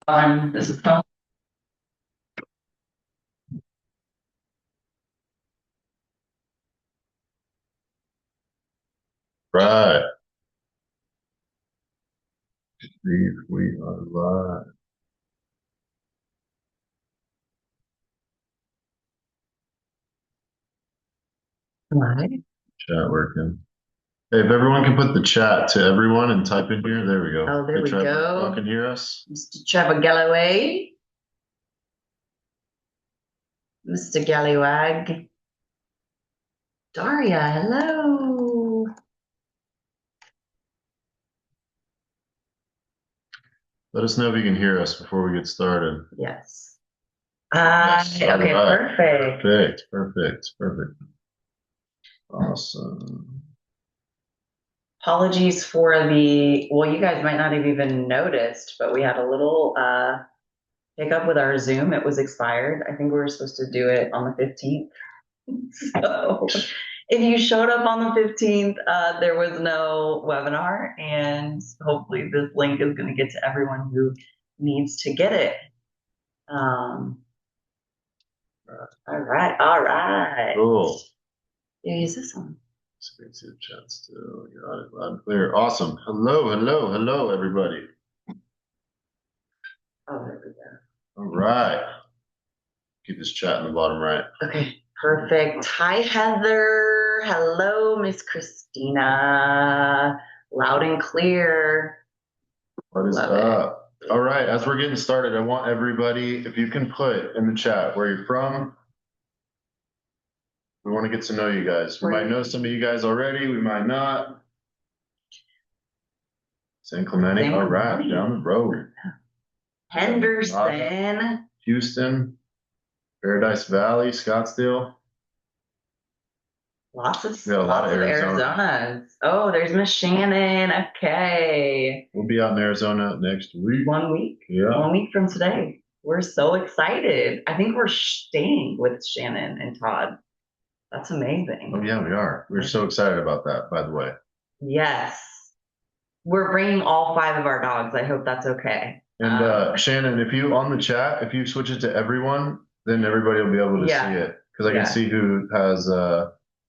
This is fun. Right. We are live. Right. Chat working. Hey, if everyone can put the chat to everyone and type in here, there we go. Oh, there Hey, we Trevor, y'all go. can hear us? Mr. Trevor Galloway. Mr. Gallywag. Daria, hello. Let us know if you can hear us before we get started. Yes. Yes. All Okay, right. perfect. Perfect. Awesome. Apologies for well, you guys might not have even noticed, but we had a little hiccup with our Zoom. It was expired. I think we were supposed to do it on the 15th. So if you showed up on the 15th, there was no webinar, and hopefully this link is going to get to everyone who needs to get it. All right, all right. Cool. Yeah, use this one. Speak to the chat still. Got it loud and clear. Awesome. Hello, everybody. Oh, there we go. All right. Keep this chat in the bottom right. Okay, perfect. Hi, Heather. Hello, Miss Christina. Loud and clear. What is Love it. up? All right, as we're getting started, I want everybody, if you can put in the chat where you're from. We want to get to know you guys. We might know some of you guys already, we might not. San Clemente, all right, down the road. Henderson. Houston, Paradise Valley, Scottsdale. Lots of We got a lot lots of of Arizona. Arizonas. Oh, there's Miss Shannon. Okay. We'll be out in Arizona next week. 1 week. Yeah. 1 week from today. We're so excited. I think we're staying with Shannon and Todd. That's amazing. Oh, yeah, we are. We're so excited about that, by the way. Yes. We're bringing all five of our dogs. I hope that's okay. And Shannon, if you on the chat, if you switch it to everyone, then everybody will be able to see it. Because I can see who has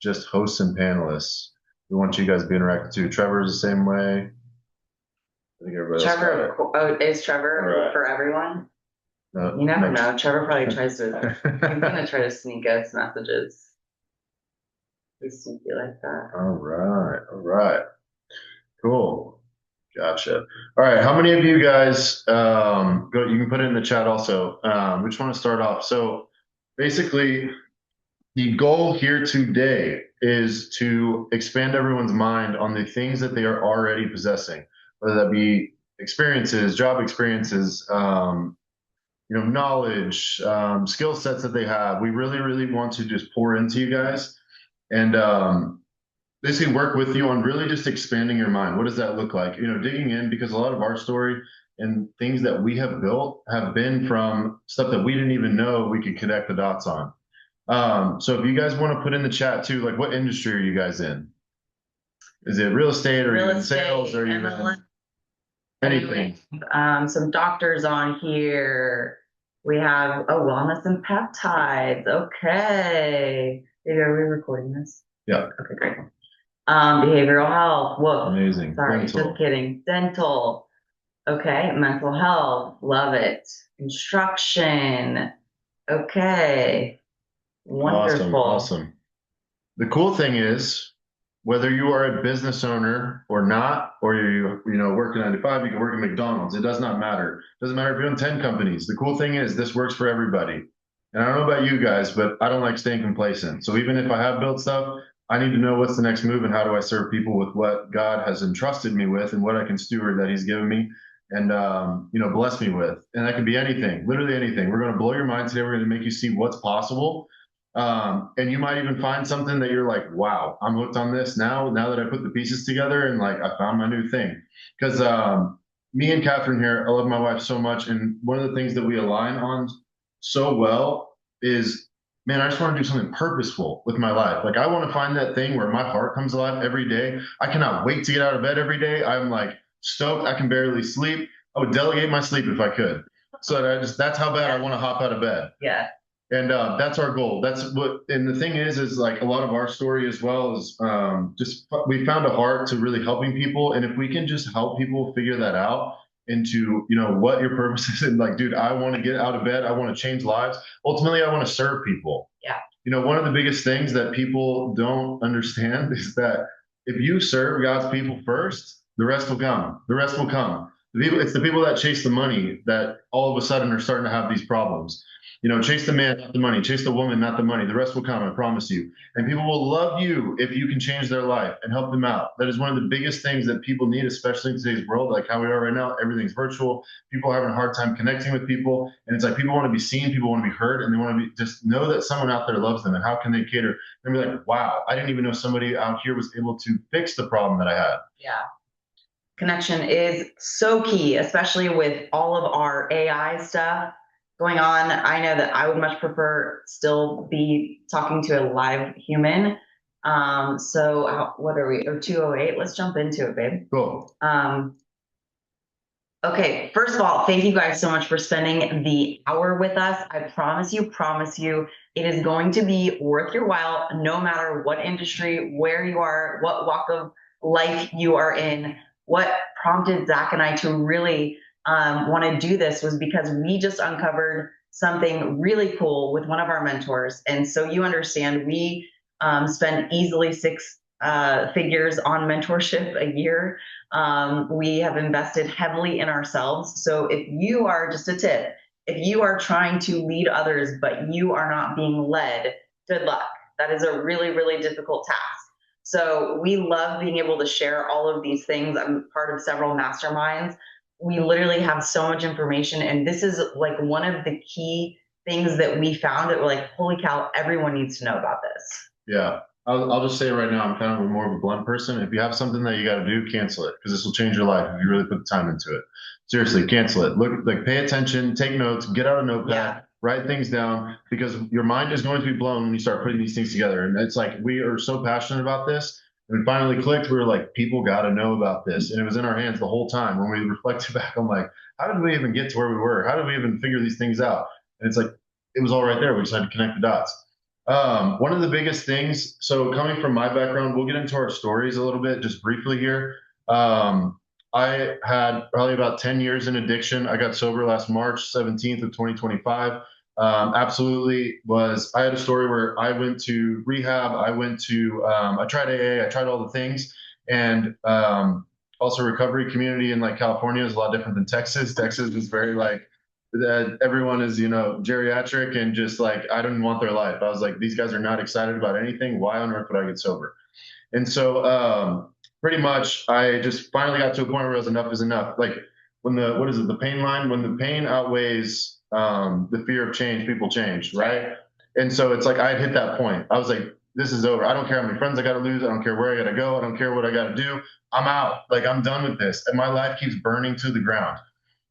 just hosts and panelists. We want you guys to be interactive too. Trevor's the same way. I think everybody else got it. Trevor, is Trevor for everyone? No, You never know. Trevor probably tries to, he's gonna try to sneak us messages. He's sneaky like that. All right. Cool. Gotcha. All right. How many of you guys go? You can put it in the chat also. We just want to start off. So basically, the goal here today is to expand everyone's mind on the things that they are already possessing, whether that be experiences, job experiences, knowledge, skill sets that they have. We really want to just pour into you guys and basically work with you on really just expanding your mind. What does that look like? Digging in, because a lot of our story and things that we have built have been from stuff that we didn't even know we could connect the dots on. So if you guys want to put in the chat too, like what industry are you guys in? Is it real estate or are you in sales or are you in anything? Some doctors on here. We have wellness and peptides. Okay. Are we recording this? Yeah. Okay, great. Behavioral health. Whoa. Amazing. Sorry, Dental. just kidding. Dental. Okay. Mental health. Love it. Instruction. Okay. Wonderful. Awesome. The cool thing is, whether you are a business owner or not, or you work a 9 to 5, you can work at McDonald's. It does not matter. It doesn't matter if you own 10 companies. The cool thing is this works for everybody. And I don't know about you guys, but I don't like staying complacent. So even if I have built stuff, I need to know what's the next move and how do I serve people with what God has entrusted me with and what I can steward that He's given me and bless me with. And that can be anything, literally anything. We're going to blow your mind today. We're going to make you see what's possible. And you might even find something that you're like, wow, I'm hooked on this now that I put the pieces together and like I found my new thing. Because me and Catherine here, I love my wife so much. And one of the things that we align on so well is, man, I just want to do something purposeful with my life. Like I want to find that thing where my heart comes alive every day. I cannot wait to get out of bed every day. I'm like stoked. I can barely sleep. I would delegate my sleep if I could. So that's how bad I want to hop out of bed. Yeah. And that's our goal. That's what, and the thing is like a lot of our story as well is just we found a heart to really helping people. And if we can just help people figure that out into, what your purpose is, and like, dude, I want to get out of bed. I want to change lives. Ultimately, I want to serve people. Yeah. One of the biggest things that people don't understand is that if you serve God's people first, the rest will come. The rest will come. It's the people that chase the money that all of a sudden are starting to have these problems. Chase the man, not the money. Chase the woman, not the money. The rest will come, I promise you. And people will love you if you can change their life and help them out. That is one of the biggest things that people need, especially in today's world, like how we are right now. Everything's virtual. People are having a hard time connecting with people. And it's like people want to be seen, people want to be heard, and they want to be just know that someone out there loves them. And how can they cater? And be like, wow, I didn't even know somebody out here was able to fix the problem that I had. Yeah. Connection is so key, especially with all of our AI stuff going on. I know that I would much prefer still be talking to a live human. So what are we? Or 2:08? Let's jump into it, babe. Cool. Okay, first of all, thank you guys so much for spending the hour with us. I promise you, it is going to be worth your while, no matter what industry, where you are, what walk of life you are in. What prompted Zach and I to really want to do this was because we just uncovered something really cool with one of our mentors. And so you understand, we spend easily six figures on mentorship a year. We have invested heavily in ourselves. So if you are, just a tip, if you are trying to lead others, but you are not being led, good luck. That is a really, really difficult task. So we love being able to share all of these things. I'm part of several masterminds. We literally have so much information. And this is like one of the key things that we found that we're like, holy cow, everyone needs to know about this. Yeah. I'll just say right now, I'm kind of more of a blunt person. If you have something that you got to do, cancel it because this will change your life if you really put the time into it. Seriously, cancel it. Look, like, pay attention, take notes, get out a notepad, write things down because your mind is going to be blown when you start putting these things together. And it's like we are so passionate about this. And it finally clicked. We were like, people got to know about this. And it was in our hands the whole time. When we reflected back, I'm like, how did we even get to where we were? How did we even figure these things out? And it's like, it was all right there. We just had to connect the dots. One of the biggest things, so coming from my background, we'll get into our stories a little bit, just briefly here. I had probably about 10 years in addiction. I got sober last March 17th of 2025. I had a story where I went to rehab. I tried AA, I tried all the things. And also recovery community in like California is a lot different than Texas. Texas is very like, that everyone is, geriatric and just like, I didn't want their life. I was like, these guys are not excited about anything. Why on earth would I get sober? And so pretty much I just finally got to a point where it was enough is enough. Like the pain line, when the pain outweighs the fear of change, people change, right? And so it's like I had hit that point. I was like, this is over. I don't care how many friends I got to lose. I don't care where I got to go. I don't care what I got to do. I'm out. Like, I'm done with this. And my life keeps burning to the ground.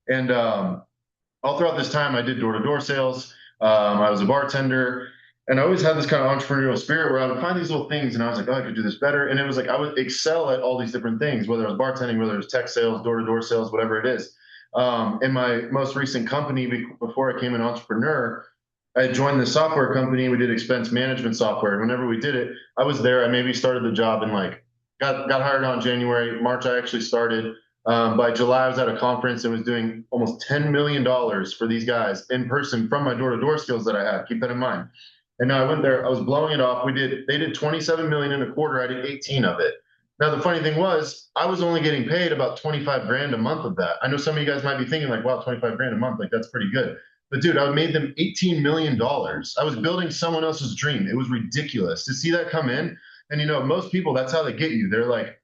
And all throughout this time, I did door-to-door sales. I was a bartender, and I always had this kind of entrepreneurial spirit where I would find these little things, and I was like, oh, I could do this better. And it was like I would excel at all these different things, whether it was bartending, whether it was tech sales, door-to-door sales, whatever it is. In my most recent company, before I became an entrepreneur, I joined the software company. We did expense management software. Whenever we did it, I was there. I maybe started the job and got hired on January. March, I actually started. By July, I was at a conference and was doing almost $10 million for these guys in person from my door-to-door skills that I had. Keep that in mind. And now I went there, I was blowing it off. They did 27 million in a quarter. I did 18 of it. Now, the funny thing was, I was only getting paid about 25 grand a month of that. I know some of you guys might be thinking like, wow, 25 grand a month, like that's pretty good. But dude, I made them $18 million. I was building someone else's dream. It was ridiculous to see that come in. And most people, that's how they get you. They're like,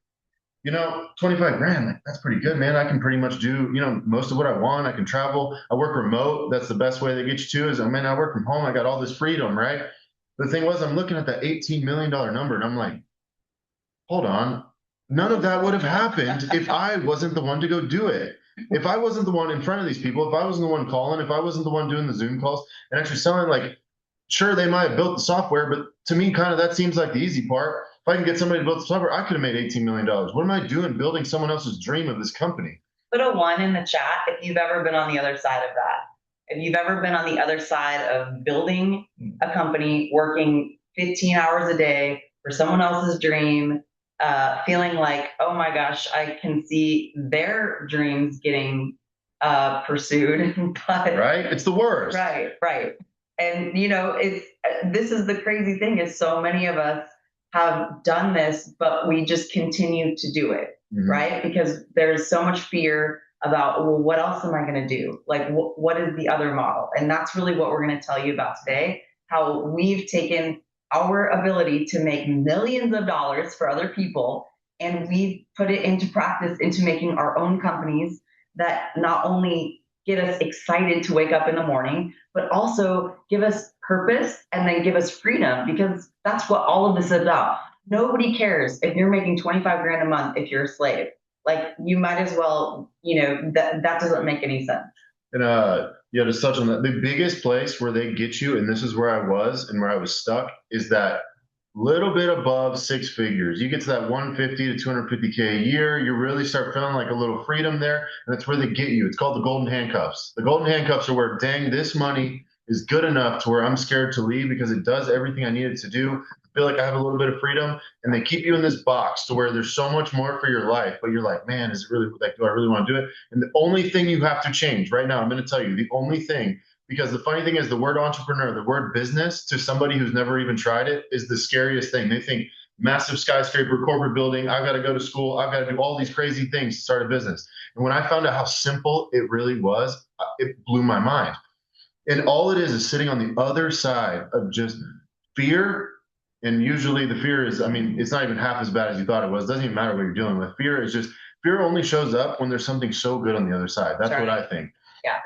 25 grand, like, that's pretty good, man. I can pretty much do, most of what I want. I can travel. I work remote. That's the best way they get you to is, man, I work from home. I got all this freedom, right? The thing was, I'm looking at that $18 million number and I'm like, hold on. None of that would have happened if I wasn't the one to go do it. If I wasn't the one in front of these people, if I wasn't the one calling, if I wasn't the one doing the Zoom calls and actually selling, like, sure, they might have built the software, but to me, kind of that seems like the easy part. If I can get somebody to build the software, I could have made $18 million. What am I doing building someone else's dream of this company? Put a one in the chat if you've ever been on the other side of that. If you've ever been on the other side of building a company, working 15 hours a day for someone else's dream, feeling like, oh my gosh, I can see their dreams getting pursued, but Right? It's the worst. right, right. And it's this is the crazy thing is so many of us have done this, but we just continue to do it, Mhm. right? Because there's so much fear about, well, what else am I going to do? Like, what is the other model? And that's really what we're going to tell you about today, how we've taken our ability to make millions of dollars for other people and we've put it into practice into making our own companies that not only get us excited to wake up in the morning, but also give us purpose and then give us freedom because that's what all of this is about. Nobody cares if you're making 25 grand a month if you're a slave. Like you might as well, that doesn't make any sense. And yeah, to touch on that, the biggest place where they get you, and this is where I was and where I was stuck, is that little bit above six figures. You get to that 150 to 250K a year, you really start feeling like a little freedom there, and that's where they get you. It's called the golden handcuffs. The golden handcuffs are where, dang, this money is good enough to where I'm scared to leave because it does everything I need it to do. I feel like I have a little bit of freedom, and they keep you in this box to where there's so much more for your life, but you're like, man, is it really like, do I really want to do it? And the only thing you have to change right now, I'm going to tell you, the only thing, because the funny thing is the word entrepreneur, the word business to somebody who's never even tried it is the scariest thing. They think massive skyscraper, corporate building, I've got to go to school, I've got to do all these crazy things to start a business. And when I found out how simple it really was, it blew my mind. And all it is sitting on the other side of just fear. And usually the fear is, I mean, it's not even half as bad as you thought it was. It doesn't even matter what you're dealing with. Fear is just, fear only shows up when there's something so good on the other side. That's Sorry. what I think. Yeah.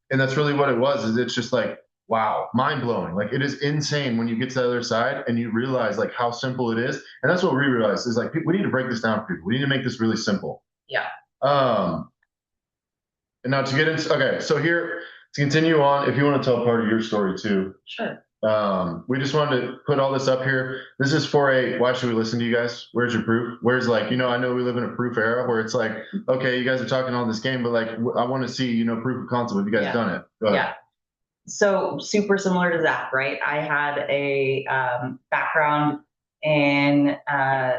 And that's really what it was, is it's just like, wow, mind blowing. Like it is insane when you get to the other side and you realize like how simple it is. And that's what we realized is like, we need to break this down for people. We need to make this really simple. Yeah. Um, and now to get into, okay, so here to continue on, if you want to tell part of your story too, Sure. we just wanted to put all this up here. This is for a, why should we listen to you guys? Where's your proof? Where's like, I know we live in a proof era where it's like, okay, you guys are talking on this game, but like, I want to see, proof of concept. Have you guys Yeah. done it? Go ahead. Yeah. So super similar to Zach, right? I had a background in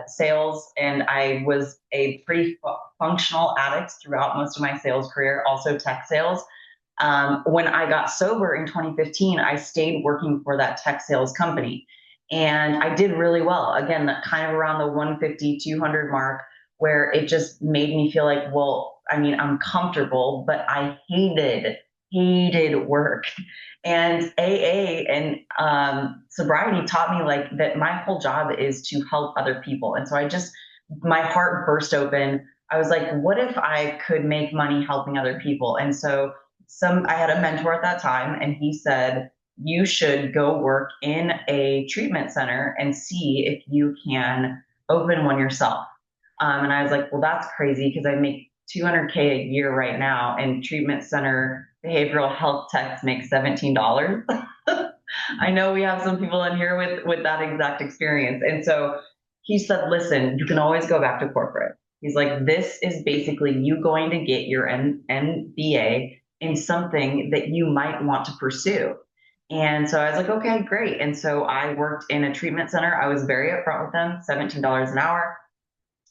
sales, and I was a pretty functional addict throughout most of my sales career, also tech sales. When I got sober in 2015, I stayed working for that tech sales company, and I did really well. Again, that kind of around the 150, 200 mark, where it just made me feel like, well, I mean, I'm comfortable, but I hated work. And AA and sobriety taught me like that my whole job is to help other people. And so my heart burst open. I was like, what if I could make money helping other people? And so I had a mentor at that time, and he said, you should go work in a treatment center and see if you can open one yourself. And I was like, well, that's crazy because I make 200K a year right now, and treatment center behavioral health techs make $17. I know we have some people in here with that exact experience. And so he said, listen, you can always go back to corporate. He's like, this is basically you going to get your MBA in something that you might want to pursue. And so I was like, okay, great. And so I worked in a treatment center. I was very upfront with them, $17 an hour.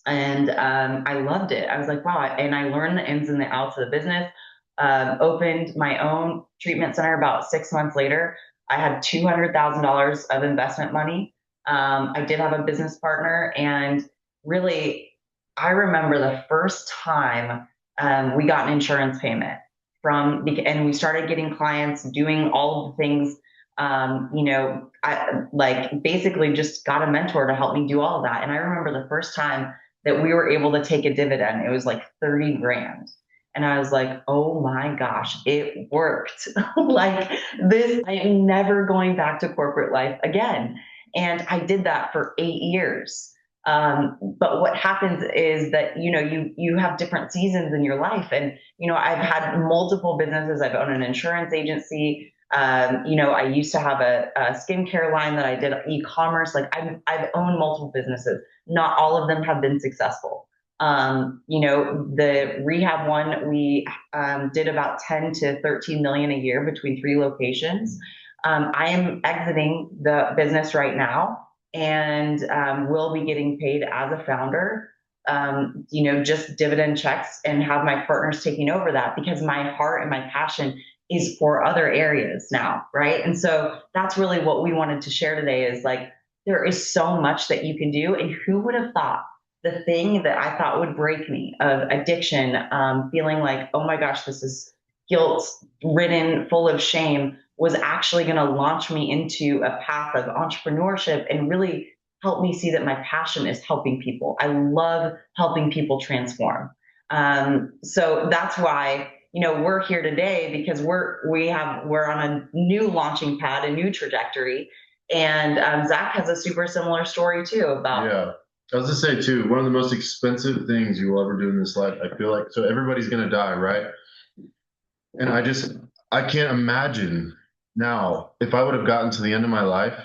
And I loved it. I was like, wow. And I learned the ins and the outs of the business. Opened my own treatment center about 6 months later. I had $200,000 of investment money. I did have a business partner, and really, I remember the first time we got an insurance payment and we started getting clients doing all of the things. I like basically just got a mentor to help me do all of that. And I remember the first time that we were able to take a dividend, it was like 30 grand. And I was like, oh my gosh, it worked. Like this, I am never going back to corporate life again. And I did that for 8 years. But what happens is that, you have different seasons in your life. And, I've had multiple businesses. I've owned an insurance agency. I used to have a skincare line that I did e-commerce. Like I've owned multiple businesses. Not all of them have been successful. The rehab one, we did about 10 to 13 million a year between three locations. I am exiting the business right now and will be getting paid as a founder, just dividend checks and have my partners taking over that because my heart and my passion is for other areas now, right? And so that's really what we wanted to share today is like, there is so much that you can do. And who would have thought the thing that I thought would break me of addiction, feeling like, oh my gosh, this is guilt ridden, full of shame, was actually going to launch me into a path of entrepreneurship and really help me see that my passion is helping people. I love helping people transform. So that's why we're here today because we're on a new launching pad, a new trajectory, and Zach has a super similar story too about. Yeah. I was gonna say too, one of the most expensive things you will ever do in this life, I feel like, so everybody's gonna die, right? And I can't imagine now if I would have gotten to the end of my life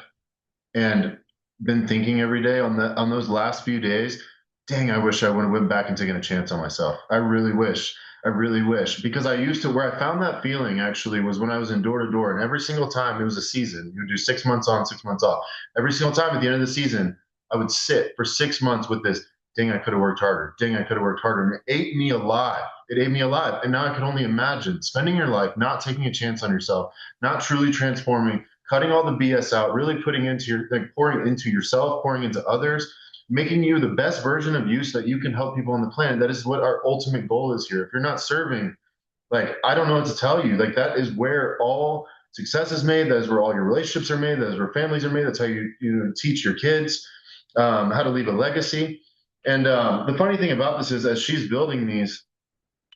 and been thinking every day on those last few days, dang, I wish I would have went back and taken a chance on myself. I really wish. I really wish because I used to where I found that feeling actually was when I was in door to door, and every single time it was a season. You would do 6 months on, 6 months off. Every single time at the end of the season, I would sit for 6 months with this. Dang, I could have worked harder. Dang, I could have worked harder. And it ate me alive. It ate me alive. And now I can only imagine spending your life not taking a chance on yourself, not truly transforming, cutting all the BS out, really putting into pouring into yourself, pouring into others, making you the best version of you so that you can help people on the planet. That is what our ultimate goal is here. If you're not serving, like, I don't know what to tell you. Like, that is where all success is made. That is where all your relationships are made. That is where families are made. That's how you teach your kids how to leave a legacy. And the funny thing about this is, as she's building these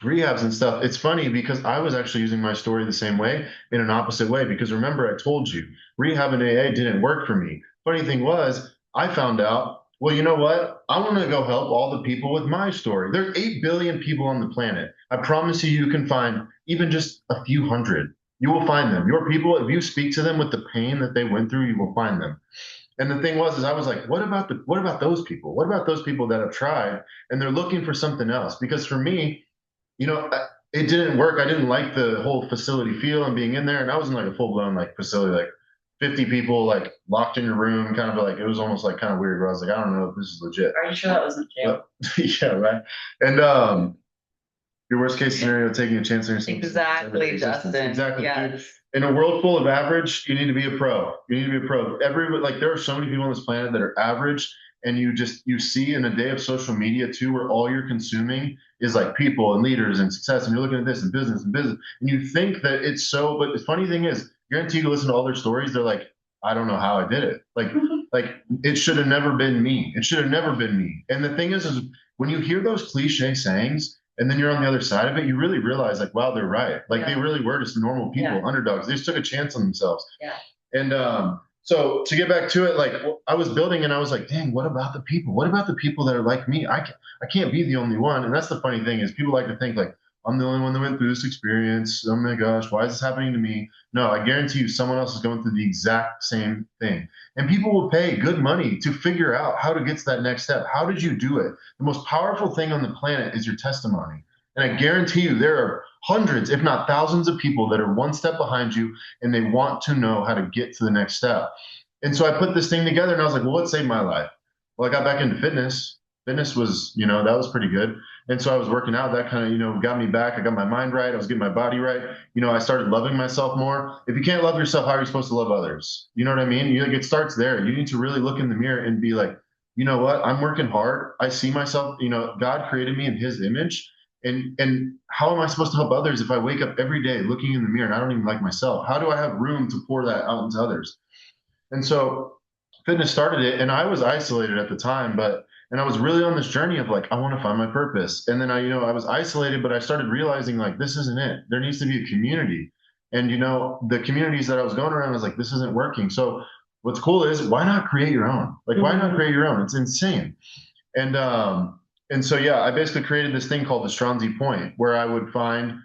rehabs and stuff, it's funny because I was actually using my story the same way in an opposite way. Because remember, I told you rehab and AA didn't work for me. Funny thing was, I found out, well, you know what? I want to go help all the people with my story. There's 8 billion people on the planet. I promise you, you can find even just a few hundred. You will find them. Your people, if you speak to them with the pain that they went through, you will find them. And the thing was, is I was like, what about those people? What about those people that have tried and they're looking for something else? Because for me, it didn't work. I didn't like the whole facility feel and being in there. And I was in like a full blown like facility, like 50 people like locked in your room, kind of like it was almost like kind of weird. Where I was like, I don't know if this is legit. Are you sure that wasn't jail? But, yeah, right. And your worst case scenario, taking a chance on yourself. Exactly, Justin. Exactly. Yes. In a world full of average, you need to be a pro. You need to be a pro. Like there are so many people on this planet that are average, and you see in a day of social media too, where all you're consuming is like people and leaders and success, and you're looking at this and business, and you think that it's so. But the funny thing is, guarantee you listen to all their stories, they're like, I don't know how I did it. Like it should have never been me. It should have never been me. And the thing is when you hear those cliche sayings and then you're on the other side of it, you really realize like, wow, they're right. Like Yeah. they really were just normal people, Yeah. underdogs. They just took a chance on themselves. Yeah. And so to get back to it, like I was building and I was like, dang, what about the people? What about the people that are like me? I can't be the only one. And that's the funny thing is people like to think like, I'm the only one that went through this experience. Oh my gosh, why is this happening to me? No, I guarantee you someone else is going through the exact same thing. And people will pay good money to figure out how to get to that next step. How did you do it? The most powerful thing on the planet is your testimony. And I guarantee you there are hundreds, if not thousands of people that are one step behind you and they want to know how to get to the next step. And so I put this thing together and I was like, well, what saved my life? Well, I got back into fitness. Fitness was, that was pretty good. And so I was working out. That kind of, got me back. I got my mind right. I was getting my body right. I started loving myself more. If you can't love yourself, how are you supposed to love others? You know what I mean? It starts there. You need to really look in the mirror and be like, you know what? I'm working hard. I see myself, God created me in his image. And how am I supposed to help others if I wake up every day looking in the mirror and I don't even like myself? How do I have room to pour that out into others? And so fitness started it, and I was isolated at the time, and I was really on this journey of like, I want to find my purpose. And then I was isolated, but I started realizing like, this isn't it. There needs to be a community. And, the communities that I was going around, I was like, this isn't working. So what's cool is why not create your own? Like, why not create your own? It's insane. And so, yeah, I basically created this thing called the Stronzi Point, where I would find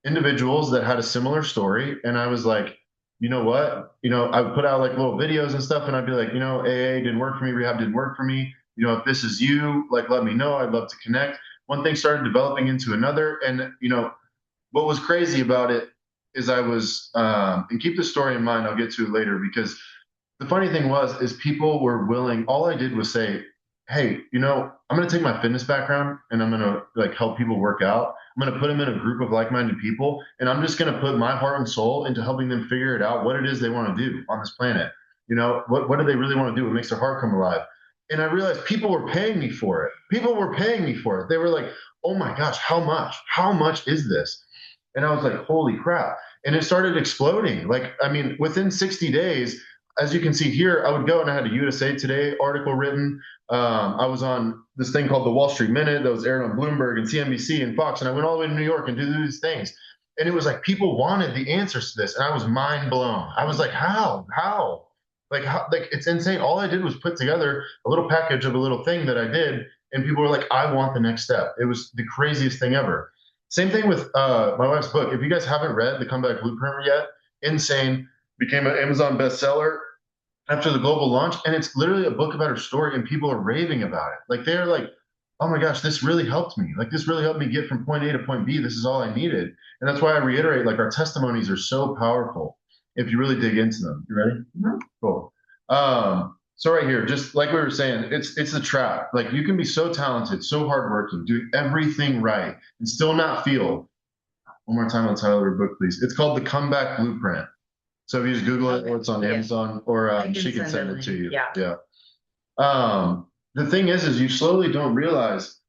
individuals that had a similar story. And I was like, you know what? I would put out like little videos and stuff, and I'd be like, AA didn't work for me, rehab didn't work for me. If this is you, like, let me know. I'd love to connect. One thing started developing into another. And, what was crazy about it is and keep the story in mind, I'll get to it later because the funny thing is people were willing, all I did was say, hey, I'm going to take my fitness background and I'm going to like help people work out. I'm going to put them in a group of like-minded people and I'm just going to put my heart and soul into helping them figure it out, what it is they want to do on this planet. What do they really want to do? What makes their heart come alive? And I realized people were paying me for it. People were paying me for it. They were like, oh my gosh, how much? How much is this? And I was like, holy crap. And it started exploding. Like, I mean, within 60 days, as you can see here, I would go and I had a USA Today article written. I was on this thing called the Wall Street Minute that was aired on Bloomberg and CNBC and Fox. And I went all the way to New York and did these things. And it was like people wanted the answers to this. And I was mind blown. I was like, how? How? Like it's insane. All I did was put together a little package of a little thing that I did. And people were like, I want the next step. It was the craziest thing ever. Same thing with my wife's book. If you guys haven't read The Comeback Blueprint yet, insane. Became an Amazon bestseller after the global launch. And it's literally a book about her story, and people are raving about it. Like they're like, oh my gosh, this really helped me. Like this really helped me get from point A to point B. This is all I needed. And that's why I reiterate, like our testimonies are so powerful if you really dig into them. You ready? Mm-hmm. Cool. So right here, just like we were saying, it's a trap. Like you can be so talented, so hardworking, do everything right, and still not feel. One more time on the title of your book, please. It's called The Comeback Blueprint. So if you just Google it, or it's on Amazon, or she can send it to you. Yeah. Yeah. The thing is you slowly don't realize,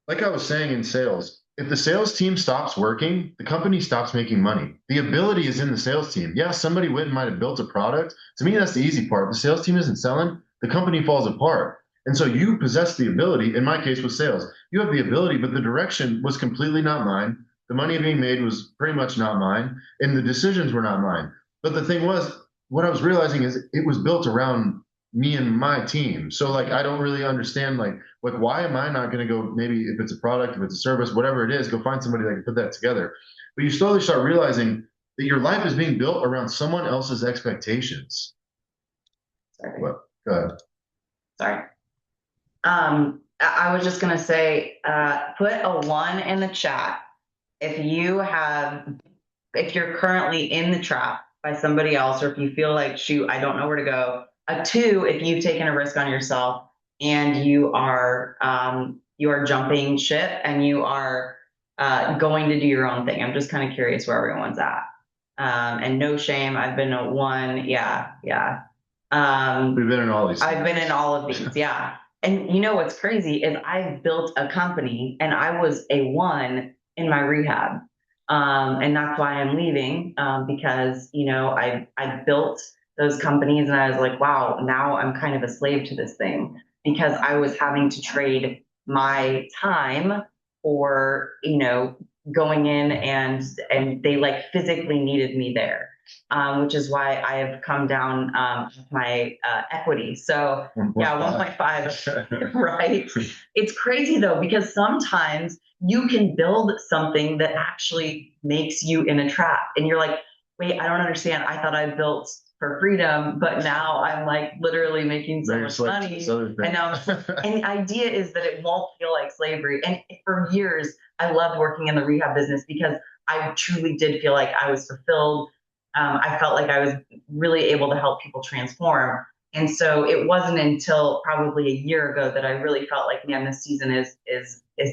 like I was saying in sales, if the sales team stops working, the company stops making money. The ability is in the sales team. Yeah, somebody went and might have built a product. To me, that's the easy part. If the sales team isn't selling, the company falls apart. And so you possess the ability, in my case with sales, you have the ability, but the direction was completely not mine. The money being made was pretty much not mine, and the decisions were not mine. But the thing was, what I was realizing is it was built around me and my team. So like I don't really understand like why am I not going to go, maybe if it's a product, if it's a service, whatever it is, go find somebody that can put that together. But you slowly start realizing that your life is being built around someone else's expectations. Sorry. Well, go ahead. Sorry. I was just gonna say, put a 1 in the chat if you're currently in the trap by somebody else, or if you feel like, shoot, I don't know where to go. A 2 if you've taken a risk on yourself and you are jumping ship and you are going to do your own thing. I'm just kind of curious where everyone's at. And no shame, I've been a 1. Yeah, yeah. We've been in all these. I've been in all of these, yeah. And you know what's crazy is I've built a company and I was a 1 in my rehab. And that's why I'm leaving, because, I built those companies and I was like, wow, now I'm kind of a slave to this thing because I was having to trade my time for, going in and they like physically needed me there. Which is why I have come down my equity. So 1.5. yeah, 1.5, right? It's crazy though, because sometimes you can build something that actually makes you in a trap. And you're like, wait, I don't understand. I thought I built for freedom, but now I'm like literally making so much money. And and the idea is that it won't feel like slavery. And for years, I loved working in the rehab business because I truly did feel like I was fulfilled. I felt like I was really able to help people transform. And so it wasn't until probably a year ago that I really felt like, man, this season is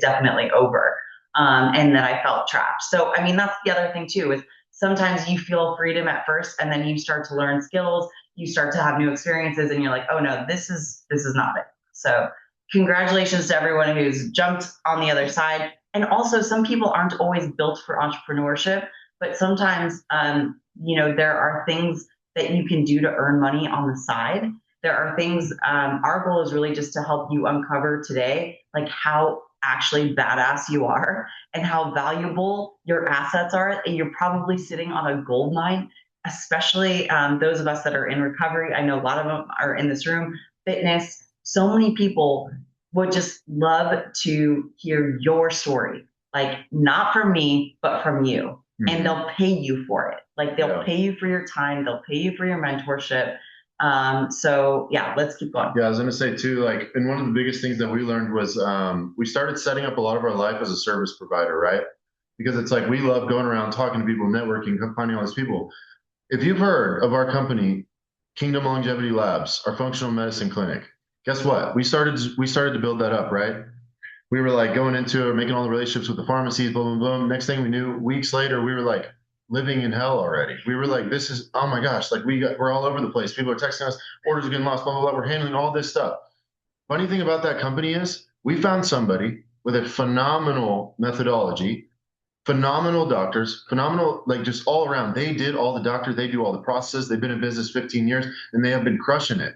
definitely over. And that I felt trapped. So, I mean, that's the other thing too, is sometimes you feel freedom at first and then you start to learn skills, you start to have new experiences and you're like, oh no, this is not it. So congratulations to everyone who's jumped on the other side. And also some people aren't always built for entrepreneurship, but sometimes, there are things that you can do to earn money on the side. There are things, our goal is really just to help you uncover today, like how actually badass you are and how valuable your assets are. And you're probably sitting on a gold mine, especially those of us that are in recovery. I know a lot of them are in this room, fitness. So many people would just love to hear your story, like not from me, but from you. And they'll pay you for it. Like they'll pay you for your time. They'll pay you for your mentorship. So yeah, let's keep going. Yeah, I was gonna say too, like, and one of the biggest things that we learned was we started setting up a lot of our life as a service provider, right? Because it's like we love going around talking to people, networking, finding all these people. If you've heard of our company, Kingdom Longevity Labs, our functional medicine clinic, guess what? We started to build that up, right? We were like going into it, making all the relationships with the pharmacies, boom, boom, boom. Next thing we knew, weeks later, we were like living in hell already. We were like, this is, oh my gosh, like we're all over the place. People are texting us, orders are getting lost, blah, blah, blah. We're handling all this stuff. Funny thing about that company is we found somebody with a phenomenal methodology, phenomenal doctors, phenomenal, like just all around. They did all the doctors, they do all the processes. They've been in business 15 years and they have been crushing it.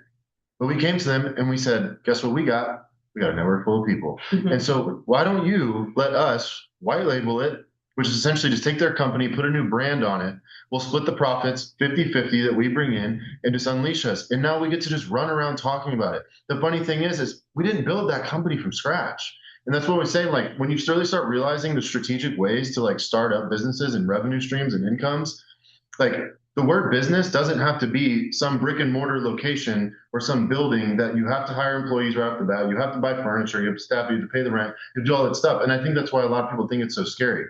But we came to them and we said, guess what we got? We got a network full of people. And so why don't you let us white label it, which is essentially just take their company, put a new brand on it. We'll split the profits 50-50 that we bring in and just unleash us. And now we get to just run around talking about it. The funny thing is we didn't build that company from scratch. And that's what we're saying. Like when you really start realizing the strategic ways to like start up businesses and revenue streams and incomes, like the word business doesn't have to be some brick and mortar location or some building that you have to hire employees right off the bat. You have to buy furniture, you have to staff, you have to pay the rent, you have to do all that stuff. And I think that's why a lot of people think it's so scary.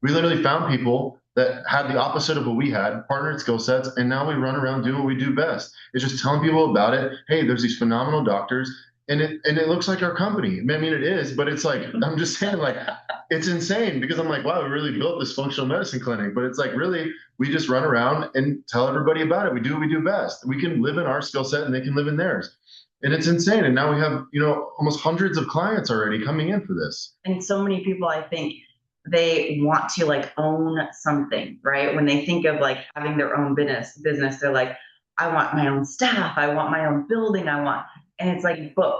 We literally found people that had the opposite of what we had, partnered skill sets, and now we run around doing what we do best. It's just telling people about it. Hey, there's these phenomenal doctors, and it looks like our company. I mean, it is, but it's like I'm just saying, like it's insane because I'm like, wow, we really built this functional medicine clinic, but it's like really we just run around and tell everybody about it. We do what we do best. We can live in our skill set and they can live in theirs. And it's insane. And now we have, almost hundreds of clients already coming in for this. And so many people, I think, they want to like own something, right? When they think of like having their own business, they're like, I want my own staff, I want my own building, and it's like, but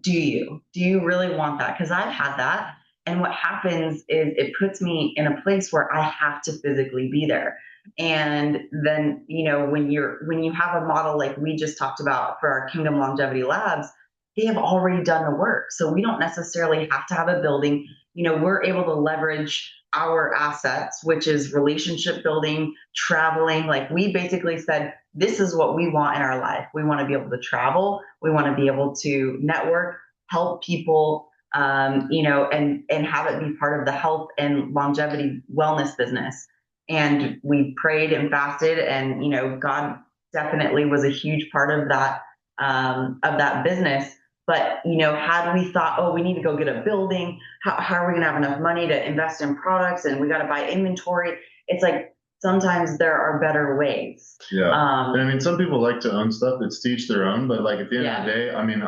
do you really want that? Because I've had that. And what happens is it puts me in a place where I have to physically be there. And then, when you have a model like we just talked about for our Kingdom Longevity Labs, they have already done the work. So we don't necessarily have to have a building. We're able to leverage our assets, which is relationship building, traveling. Like we basically said, this is what we want in our life. We want to be able to travel. We want to be able to network, help people, and have it be part of the health and longevity wellness business. And we prayed and fasted, and God definitely was a huge part of that business. But had we thought, oh, we need to go get a building, how are we going to have enough money to invest in products, and we got to buy inventory? It's like sometimes there are better ways. Yeah. And I mean, some people like to own stuff. It's to each their own. But like at the end of the day, I mean,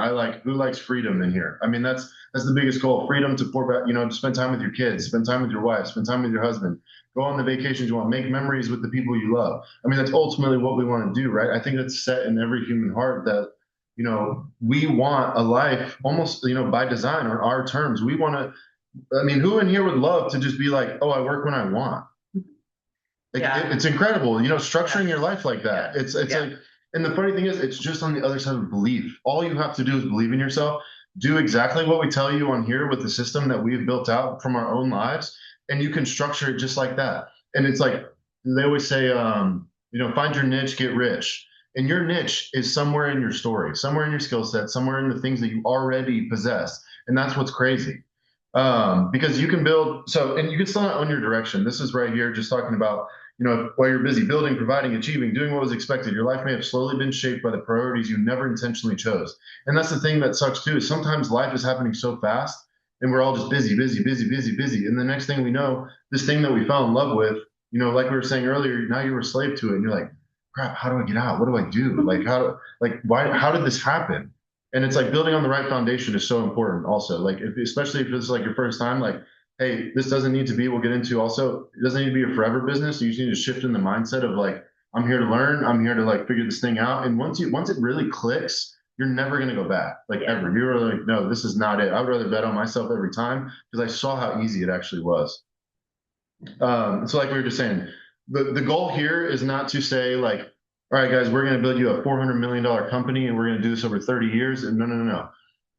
who likes freedom in here? I mean, that's the biggest goal. Freedom to pour back, to spend time with your kids, spend time with your wife, spend time with your husband, go on the vacations you want, make memories with the people you love. I mean, that's ultimately what we want to do, right? I think that's set in every human heart that we want a life almost, by design on our terms. We want to, I mean, who in here would love to just be like, oh, I work when I want? Like, it's incredible, structuring your life like that. It's like, and the funny thing is, it's just on the other side of belief. All you have to do is believe in yourself, do exactly what we tell you on here with the system that we've built out from our own lives, and you can structure it just like that. And it's like, they always say, find your niche, get rich. And your niche is somewhere in your story, somewhere in your skill set, somewhere in the things that you already possess. And that's what's crazy. Because you can build, and you can still not own your direction. This is right here, just talking about, while you're busy building, providing, achieving, doing what was expected, your life may have slowly been shaped by the priorities you never intentionally chose. And that's the thing that sucks too, is sometimes life is happening so fast and we're all just busy, busy, busy, busy, busy. And the next thing we know, this thing that we fell in love with, like we were saying earlier, now you're a slave to it. And you're like, crap, how do I get out? What do I do? Like, why, how did this happen? And it's like building on the right foundation is so important also. Like, especially if it's like your first time, like, hey, this doesn't need to be, we'll get into also, it doesn't need to be a forever business. You just need to shift in the mindset of like, I'm here to learn. I'm here to like figure this thing out. And once it really clicks, you're never going to go back, like ever. You're like, no, this is not it. I would rather bet on myself every time because I saw how easy it actually was. So like we were just saying, the goal here is not to say like, all right, guys, we're going to build you a $400 million company and we're going to do this over 30 years. And no.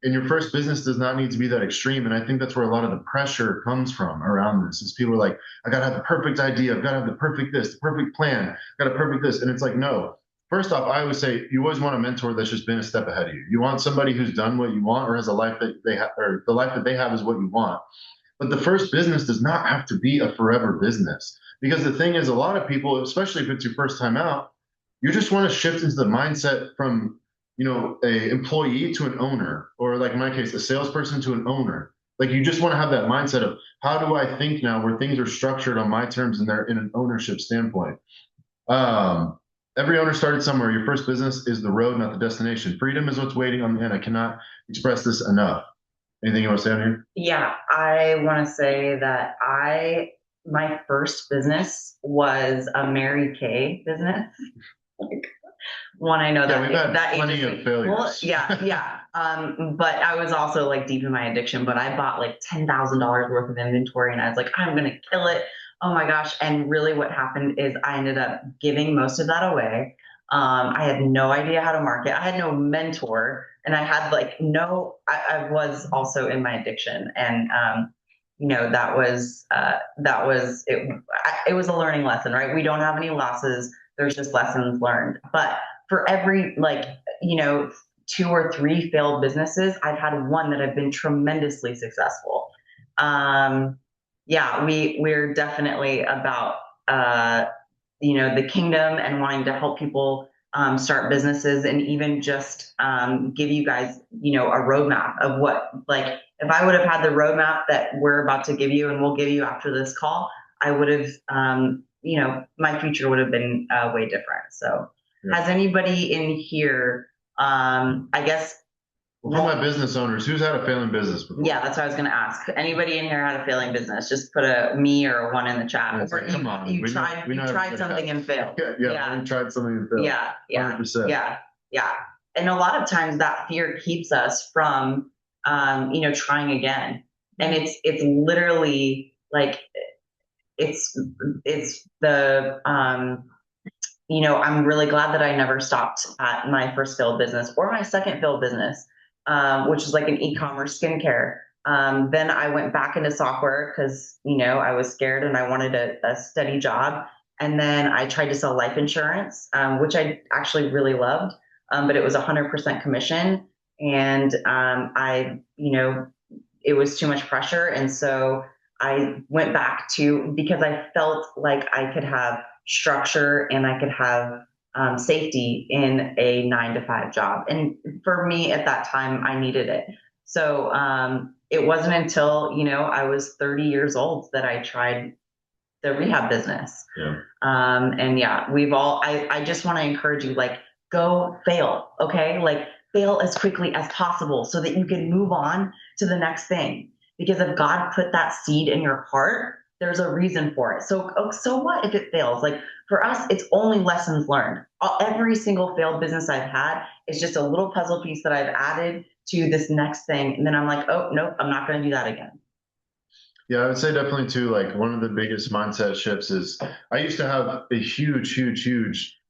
And your first business does not need to be that extreme. And I think that's where a lot of the pressure comes from around this is people are like, I got to have the perfect idea. I've got to have the perfect this, the perfect plan. I've got a perfect this. And it's like, no, first off, I would say you always want a mentor that's just been a step ahead of you. You want somebody who's done what you want or has a life that they have, or the life that they have is what you want. But the first business does not have to be a forever business. Because the thing is, a lot of people, especially if it's your first time out, you just want to shift into the mindset from, a employee to an owner, or like in my case, a salesperson to an owner. Like you just want to have that mindset of how do I think now where things are structured on my terms and they're in an ownership standpoint. Um, every owner started somewhere. Your first business is the road, not the destination. Freedom is what's waiting on the end. I cannot express this enough. Anything you want to say on here? Yeah, I want to say that my first business was a Mary Kay business. One, I know Yeah, we've that had that plenty ages of me. Well, failures. yeah, yeah. But I was also like deep in my addiction, but I bought like $10,000 worth of inventory and I was like, I'm gonna kill it. Oh my gosh. And really what happened is I ended up giving most of that away. I had no idea how to market. I had no mentor and I had like I was also in my addiction. And that was it. It was a learning lesson, right? We don't have any losses. There's just lessons learned. But for every like, you know, two or three failed businesses, I've had one that have been tremendously successful. Um, yeah, we're definitely about the kingdom and wanting to help people start businesses and even just give you guys a roadmap of what, like, if I would have had the roadmap that we're about to give you and we'll give you after this call, I would have my future would have been way different. So Yeah. has anybody in here, I guess, Well, for my business owners, who's had a failing business before? yeah, that's what I was going to ask. Anybody in here had a failing business? Just put a me or a one in the chat. Yeah, like, come on, You tried something and failed. Yeah, we tried something and failed. Yeah, yeah, 100%. yeah, yeah. And a lot of times that fear keeps us from, trying again. And it's literally like it's it's the I'm really glad that I never stopped at my first failed business or my second failed business, which is like an e-commerce skincare. Then I went back into software because, I was scared and I wanted a steady job. And then I tried to sell life insurance, which I actually really loved, but it was 100% commission. And it was too much pressure. And so I went back to, because I felt like I could have structure and I could have safety in a 9 to 5 job. And for me at that time, I needed it. So it wasn't until, I was 30 years old that I tried the rehab business. Yeah. And yeah, I just want to encourage you, like, go fail. Okay. Like fail as quickly as possible so that you can move on to the next thing. Because if God put that seed in your heart, there's a reason for it. So what if it fails? Like for us, it's only lessons learned. Every single failed business I've had is just a little puzzle piece that I've added to this next thing. And then I'm like, oh, nope, I'm not going to do that again. Yeah, I would say definitely too, like one of the biggest mindset shifts is I used to have a huge,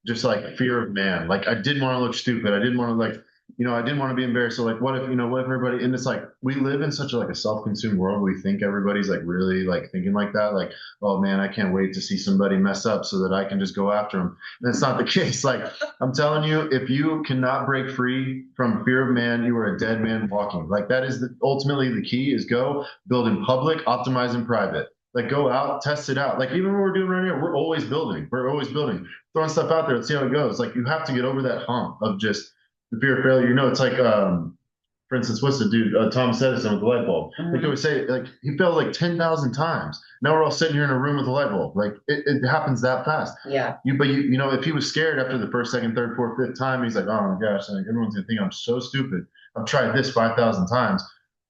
just like fear of man. Like I didn't want to look stupid. I didn't want to I didn't want to be embarrassed. So like, what if everybody, and it's like, we live in such a self-consumed world. We think everybody's like really like thinking like that. Like, oh man, I can't wait to see somebody mess up so that I can just go after them. And that's not the case. Like I'm telling you, if you cannot break free from fear of man, you are a dead man walking. Like that is ultimately the key is go build in public, optimize in private. Like go out, test it out. Like even what we're doing right here, we're always building. We're always building, throwing stuff out there. Let's see how it goes. Like you have to get over that hump of just the fear of failure. It's like, for instance, what's the dude, Thomas Edison with the light bulb? Mm-hmm. Like they would say, like he failed like 10,000 times. Now we're all sitting here in a room with a light bulb. Like it happens that fast. Yeah. But if he was scared after the first, second, third, fourth, fifth time, he's like, oh my gosh, like, everyone's gonna think I'm so stupid. I've tried this 5,000 times.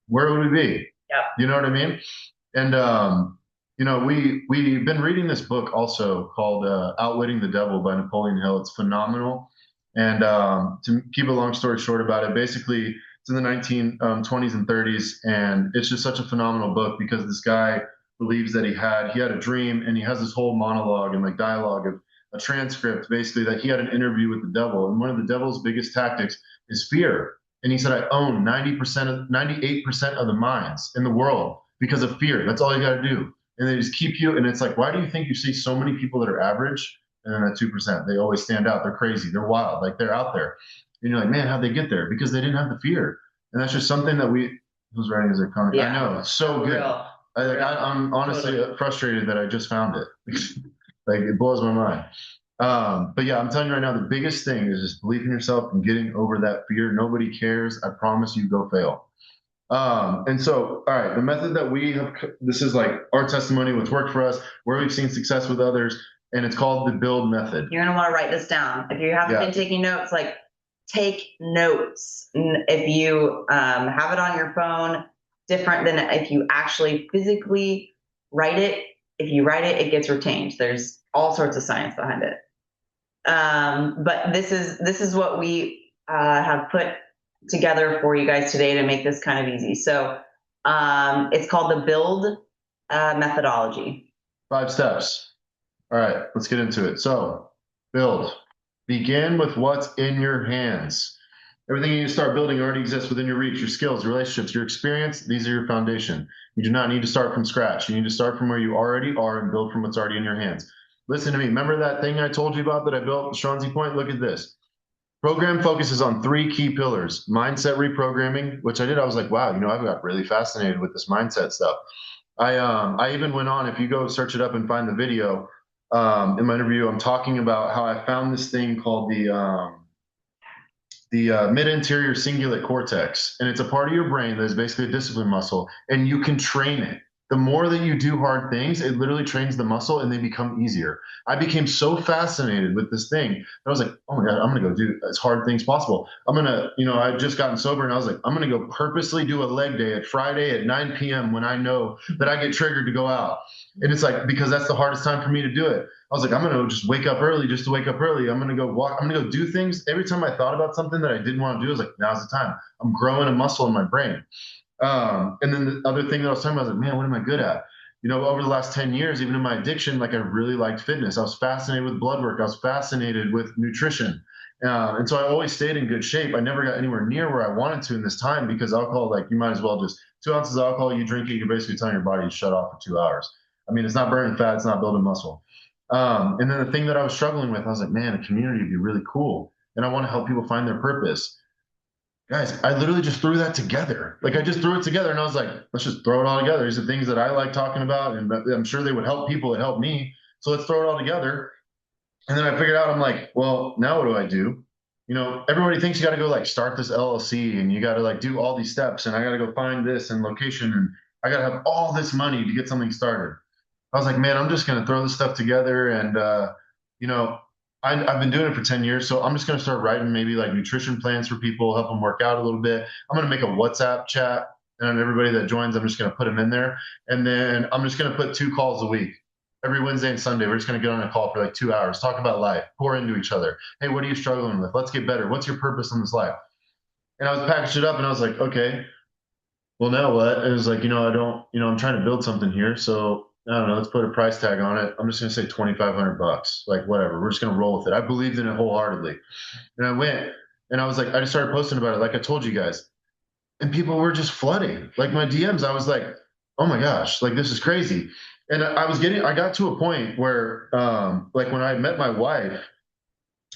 Where would we be? Yeah. You know what I mean? And we've been reading this book also called Outwitting the Devil by Napoleon Hill. It's phenomenal. And to keep a long story short about it, basically it's in the 1920s and 30s, and it's just such a phenomenal book because this guy believes that he had a dream, and he has this whole monologue and like dialogue of a transcript basically that he had an interview with the devil, and one of the devil's biggest tactics is fear. And he said, I own 98% of the minds in the world because of fear. That's all you got to do. And they just keep you. And it's like, why do you think you see so many people that are average and then that 2%, they always stand out. They're crazy. They're wild. Like they're out there. And you're like, man, how'd they get there? Because they didn't have the fear. And that's just something that who's writing his comment? Yeah. I know. It's so good. I'm honestly frustrated that I just found it. Like it blows my mind. But yeah, I'm telling you right now, the biggest thing is just believe in yourself and getting over that fear. Nobody cares. I promise you, go fail. And so, all right, the method that we have, this is like our testimony, what's worked for us, where we've seen success with others, and it's called the build method. You're going to want to write this down. If you haven't been taking notes, like take notes. If you have it on your phone, different than if you actually physically write it. If you write it, it gets retained. There's all sorts of science behind it. But this is what we have put together for you guys today to make this kind of easy. So it's called the build methodology. 5 steps. All right, let's get into it. So build. Begin with what's in your hands. Everything you start building already exists within your reach, your skills, your relationships, your experience. These are your foundation. You do not need to start from scratch. You need to start from where you already are and build from what's already in your hands. Listen to me. Remember that thing I told you about that I built, Stronzi Point? Look at this. Program focuses on 3 key pillars. Mindset reprogramming, which I did. I was like, wow, I've got really fascinated with this mindset stuff. I even went on, if you go search it up and find the video, in my interview, I'm talking about how I found this thing called the mid-anterior cingulate cortex, and it's a part of your brain that is basically a discipline muscle, and you can train it. The more that you do hard things, it literally trains the muscle and they become easier. I became so fascinated with this thing. I was like, oh my God, I'm going to go do as hard things possible. I'm going to, I'd just gotten sober and I was like, I'm going to go purposely do a leg day at Friday at 9 p.m. when I know that I get triggered to go out. And it's like, because that's the hardest time for me to do it. I was like, I'm going to just wake up early just to wake up early. I'm going to go walk. I'm going to go do things. Every time I thought about something that I didn't want to do, I was like, now's the time. I'm growing a muscle in my brain. And then the other thing that I was talking about, I was like, man, what am I good at? Over the last 10 years, even in my addiction, like I really liked fitness. I was fascinated with blood work. I was fascinated with nutrition. And so I always stayed in good shape. I never got anywhere near where I wanted to in this time because alcohol, like you might as well just 2 ounces of alcohol, you drink it, you're basically telling your body to shut off for 2 hours. I mean, it's not burning fat, it's not building muscle. And then the thing that I was struggling with, I was like, man, a community would be really cool. And I want to help people find their purpose. Guys, I literally just threw that together. Like I just threw it together and I was like, let's just throw it all together. These are things that I like talking about and I'm sure they would help people. It helped me. So let's throw it all together. And then I figured out, I'm like, well, now what do I do? Everybody thinks you got to go like start this LLC and you got to like do all these steps and I got to go find this and location and I got to have all this money to get something started. I was like, man, I'm just going to throw this stuff together and, I've been doing it for 10 years, so I'm just going to start writing maybe like nutrition plans for people, help them work out a little bit. I'm going to make a WhatsApp chat, and everybody that joins, I'm just going to put them in there. And then I'm just going to put 2 calls a week. Every Wednesday and Sunday, we're just going to get on a call for like 2 hours, talk about life, pour into each other. Hey, what are you struggling with? Let's get better. What's your purpose in this life? And I was packaged it up, and I was like, okay, well, now what? And it was like, I'm trying to build something here, so I don't know, let's put a price tag on it. I'm just going to say $2,500, like whatever. We're just going to roll with it. I believed in it wholeheartedly. And I went and I was like, I just started posting about it. Like I told you guys, and people were just flooding like my DMs. I was like, oh my gosh, like this is crazy. And I got to a point where, like when I met my wife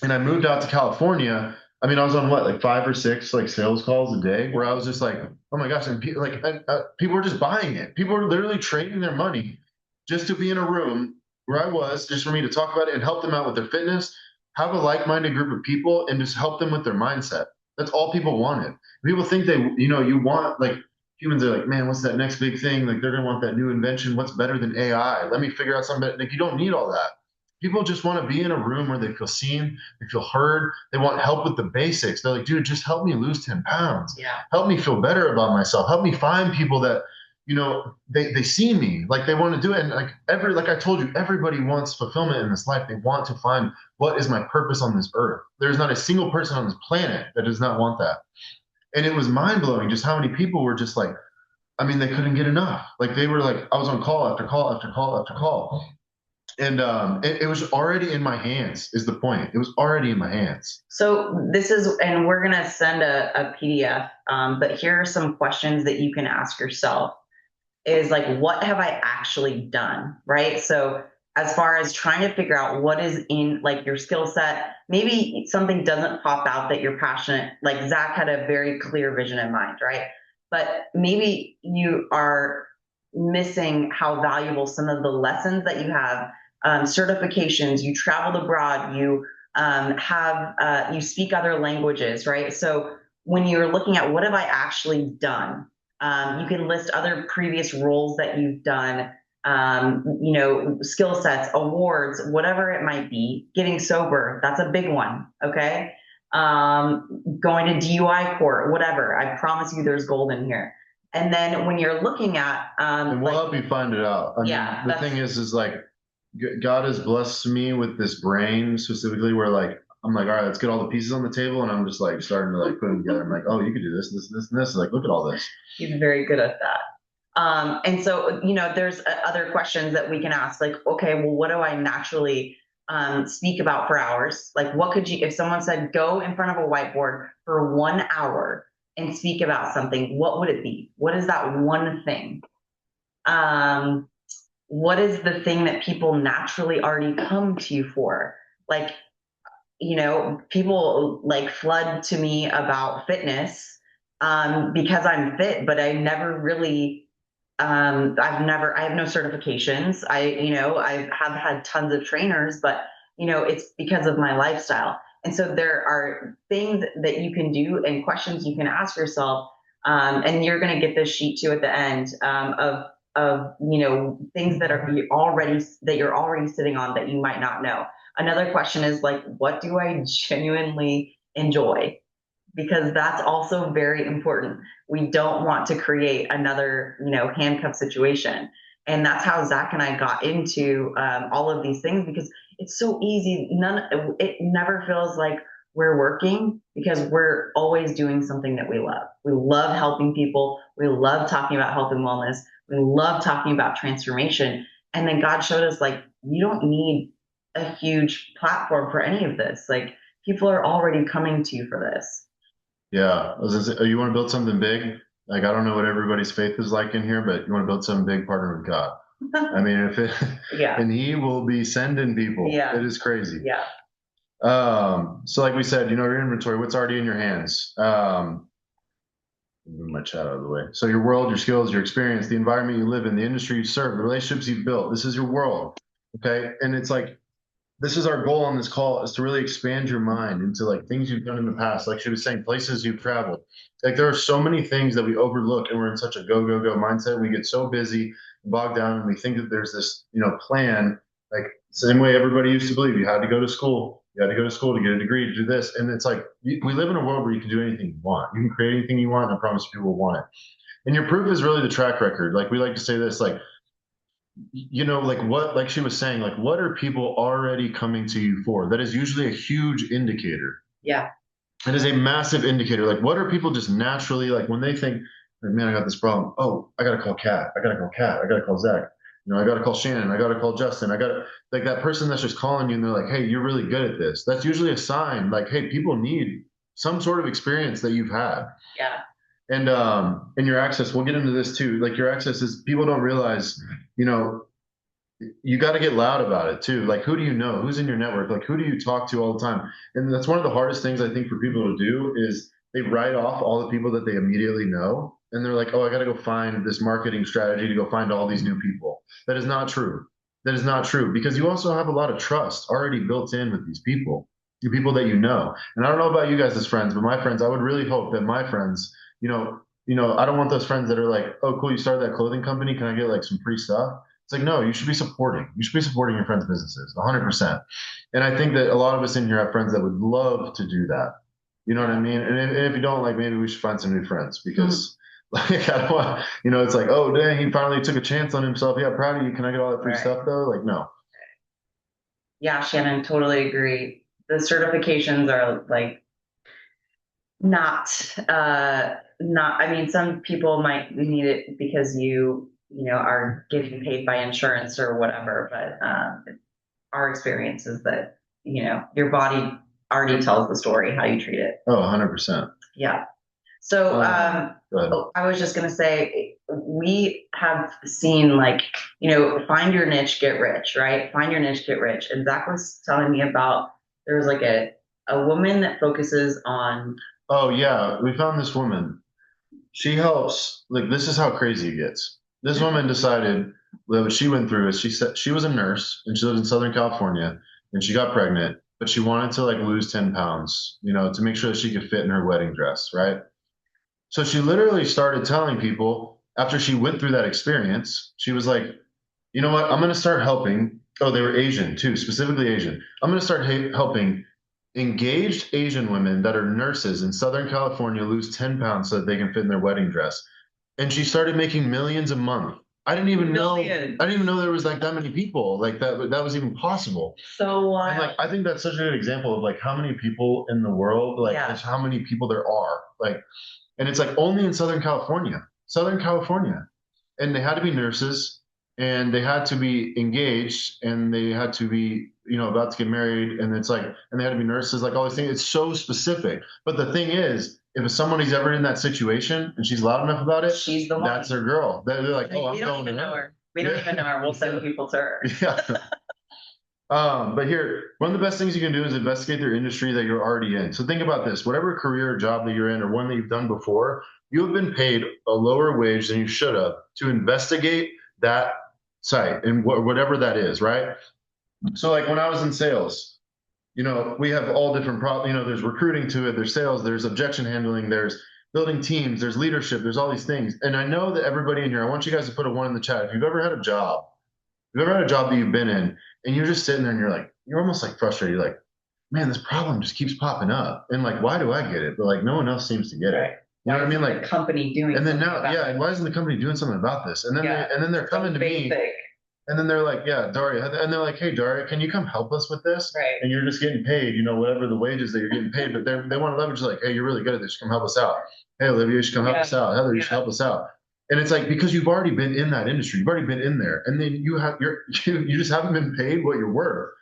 and I moved out to California, I mean, I was on what, like 5 or 6 like sales calls a day where I was just like, oh my gosh. And people were just buying it. People were literally trading their money just to be in a room where I was, just for me to talk about it and help them out with their fitness, have a like-minded group of people, and just help them with their mindset. That's all people wanted. People think you want, like, humans are like, man, what's that next big thing? Like, they're going to want that new invention. What's better than AI? Let me figure out something. Like, you don't need all that. People just want to be in a room where they feel seen, they feel heard, they want help with the basics. They're like, dude, just help me lose 10 pounds. Yeah. Help me feel better about myself. Help me find people that they see me, like they want to do it. And like I told you, everybody wants fulfillment in this life. They want to find what is my purpose on this earth. There's not a single person on this planet that does not want that. And it was mind blowing just how many people were just like, I mean, they couldn't get enough. Like they were like, I was on call after call after call after call. And it was already in my hands is the point. It was already in my hands. So and we're going to send a PDF, but here are some questions that you can ask yourself is like, what have I actually done? Right. So as far as trying to figure out what is in like your skill set. Maybe something doesn't pop out that you're passionate. Like Zach had a very clear vision in mind, right? But maybe you are missing how valuable some of the lessons that you have, certifications, you traveled abroad, you speak other languages, right? So when you're looking at what have I actually done, you can list other previous roles that you've done, skill sets, awards, whatever it might be. Getting sober, that's a big one. Okay. Going to DUI court, whatever. I promise you there's gold in here. And then when you're looking at, And we'll help you find it out. I mean, yeah, the thing is like God has blessed me with this brain specifically where like I'm like, all right, let's get all the pieces on the table, and I'm just like starting to like put them together. I'm like, oh, you could do this, this, this, and this. Like, look at all this. he's very good at that. And so, there's other questions that we can ask, like, okay, well, what do I naturally speak about for hours? Like, what could you, if someone said, go in front of a whiteboard for 1 hour and speak about something, what would it be? What is that one thing? Um, what is the thing that people naturally already come to you for? Like, people like flood to me about fitness because I'm fit, but I never really, I have no certifications. I have had tons of trainers, but, it's because of my lifestyle. And so there are things that you can do and questions you can ask yourself. And you're going to get this sheet too at the end of things that you're already sitting on that you might not know. Another question is like, what do I genuinely enjoy? Because that's also very important. We don't want to create another, handcuff situation. And that's how Zach and I got into all of these things because it's so easy. It never feels like we're working because we're always doing something that we love. We love helping people. We love talking about health and wellness. We love talking about transformation. And then God showed us like, you don't need a huge platform for any of this. Like people are already coming to you for this. Yeah. I was gonna say, oh, you want to build something big? Like, I don't know what everybody's faith is like in here, but you want to build something big, partner with God. I mean, if it, Yeah. and He will be sending people. Yeah. It is crazy. Yeah. So like we said, your inventory, what's already in your hands? Move my chat out of the way. So your world, your skills, your experience, the environment you live in, the industry you serve, the relationships you've built. This is your world. Okay. And it's like, this is our goal on this call is to really expand your mind into like things you've done in the past. Like she was saying, places you've traveled. Like there are so many things that we overlook and we're in such a go, go, go mindset. We get so busy, bogged down, and we think that there's this, plan, like same way everybody used to believe you had to go to school. You had to go to school to get a degree to do this. And it's like we live in a world where you can do anything you want. You can create anything you want, and I promise people will want it. And your proof is really the track record. Like we like to say this, like like what, like she was saying, like what are people already coming to you for? That is usually a huge indicator. Yeah. It is a massive indicator. Like what are people just naturally like when they think, like, man, I got this problem. Oh, I gotta call Kat. I gotta call Kat. I gotta call Zach. I gotta call Shannon. I gotta call Justin. I gotta like that person that's just calling you and they're like, hey, you're really good at this. That's usually a sign like, hey, people need some sort of experience that you've had. Yeah. And your access, we'll get into this too. Like your access is people don't realize, you got to get loud about it too. Like, who do you know? Who's in your network? Like, who do you talk to all the time? And that's one of the hardest things I think for people to do is they write off all the people that they immediately know. And they're like, oh, I got to go find this marketing strategy to go find all these new people. That is not true. That is not true because you also have a lot of trust already built in with these people, the people that you know. And I don't know about you guys as friends, but my friends, I would really hope that my friends, I don't want those friends that are like, oh, cool, you started that clothing company. Can I get like some free stuff? It's like, no, you should be supporting. You should be supporting your friends' businesses, 100%. And I think that a lot of us in here have friends that would love to do that. You know what I mean? And if you don't, like, maybe we should find some new friends because, like, I don't want, it's like, oh, dang, he finally took a chance on himself. Yeah, proud of you. Can I get all that free stuff though? Like, no. Yeah, Shannon, totally agree. The certifications are like not, I mean, some people might need it because are getting paid by insurance or whatever, but our experience is that, your body already tells the story how you treat it. Oh, 100%. Yeah. So I was just going to say, we have seen like, find your niche, get rich, right? Find your niche, get rich. And Zach was telling me about there was like a woman that focuses on. Oh yeah, we found this woman. She helps, like, this is how crazy it gets. This woman decided that what she went through is she said she was a nurse and she lived in Southern California and she got pregnant, but she wanted to like lose 10 pounds, to make sure that she could fit in her wedding dress, right? So she literally started telling people after she went through that experience, she was like, you know what? I'm going to start helping. Oh, they were Asian too, specifically Asian. I'm going to start helping engaged Asian women that are nurses in Southern California lose 10 pounds so that they can fit in their wedding dress. And she started making millions a month. Millions. I didn't even know there was like that many people like that was even possible. So And like I think that's such a good example of like how many people in the world, like yeah, just how many people there are. Like, and it's like only in Southern California. Southern California. And they had to be nurses and they had to be engaged and they had to be, about to get married. And it's like, and they had to be nurses, like all these things. It's so specific. But the thing is, if somebody's ever in that situation and she's loud enough about it, she's the one. that's her girl. They're like, oh, I'm we don't going to even know her. her. We don't even know her. We'll send people to her. Yeah. But here, one of the best things you can do is investigate their industry that you're already in. So think about this, whatever career or job that you're in or one that you've done before, you have been paid a lower wage than you should have to investigate that site and whatever that is, right? So like when I was in sales, we have all different there's recruiting to it, there's sales, there's objection handling, there's building teams, there's leadership, there's all these things. And I know that everybody in here, I want you guys to put a one in the chat. If you've ever had a job, if you've ever had a job that you've been in and you're just sitting there and you're almost like frustrated. You're like, man, this problem just keeps popping up. And like, why do I get it? But like, no one else seems to get it. You know what I mean? Like the company doing and then something now, about yeah, it. and why isn't the company doing something about this? And then they're coming to me and then they're like, yeah, Daria. And they're like, hey, Daria, can you come help us with this? Right. And you're just getting paid, whatever the wages that you're getting paid. But they want to leverage like, hey, you're really good at this. Come help us out. Hey, Olivia, you should come help us out. Heather, you should help us out. And it's like because you've already been in that industry, you've already been in there, and then you just haven't been paid what you're worth,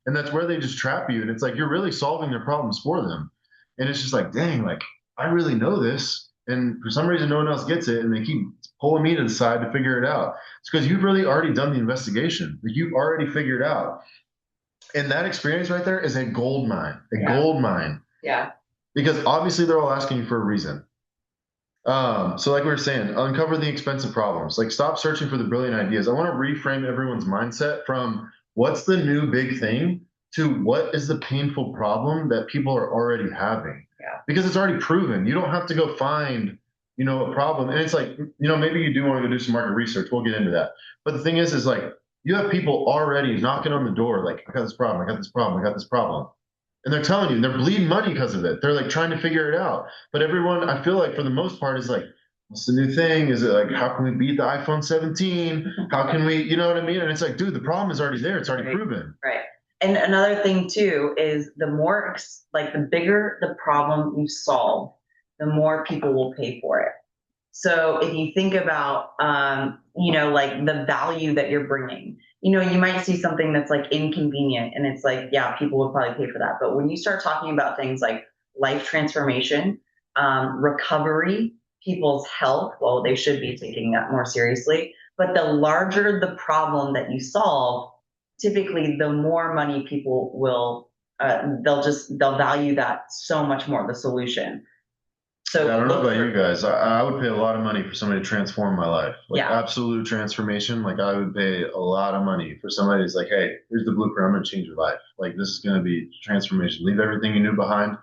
and that's where they just trap you. And it's like you're really solving their problems for them, and it's just like, dang, like I really know this, and for some reason no one else gets it, and they keep pulling me to the side to figure it out. It's because you've really already done the investigation, like you've already figured out, and that experience right there is a gold mine, gold mine. Yeah. Because obviously they're all asking you for a reason. So like we were saying, uncover the expensive problems. Like stop searching for the brilliant ideas. I want to reframe everyone's mindset from what's the new big thing to what is the painful problem that people are already having. Yeah. Because it's already proven. You don't have to go find, a problem. And it's like, maybe you do want to go do some market research. We'll get into that. But the thing is like you have people already knocking on the door, like, I got this problem, I got this problem, I got this problem. And they're telling you, they're bleeding money because of it. They're like trying to figure it out. But everyone, I feel like for the most part, is like, what's the new thing? Is it like, how can we beat the iPhone 17? How can we, you know what I mean? And it's like, dude, the problem is already there. It's already proven. Right. And another thing too is the more, like the bigger the problem you solve, the more people will pay for it. So if you think about, like the value that you're bringing, you might see something that's like inconvenient and it's like, yeah, people would probably pay for that. But when you start talking about things like life transformation, recovery, people's health, well, they should be taking that more seriously. But the larger the problem that you solve, typically the more money people will, they'll value that so much more, the solution. So I don't know about you guys. I would pay a lot of money for somebody to transform my life. Like absolute transformation. Like I would pay a lot of money for somebody who's like, hey, here's the blueprint. I'm going to change your life. Like this is going to be transformation. Leave everything you knew behind.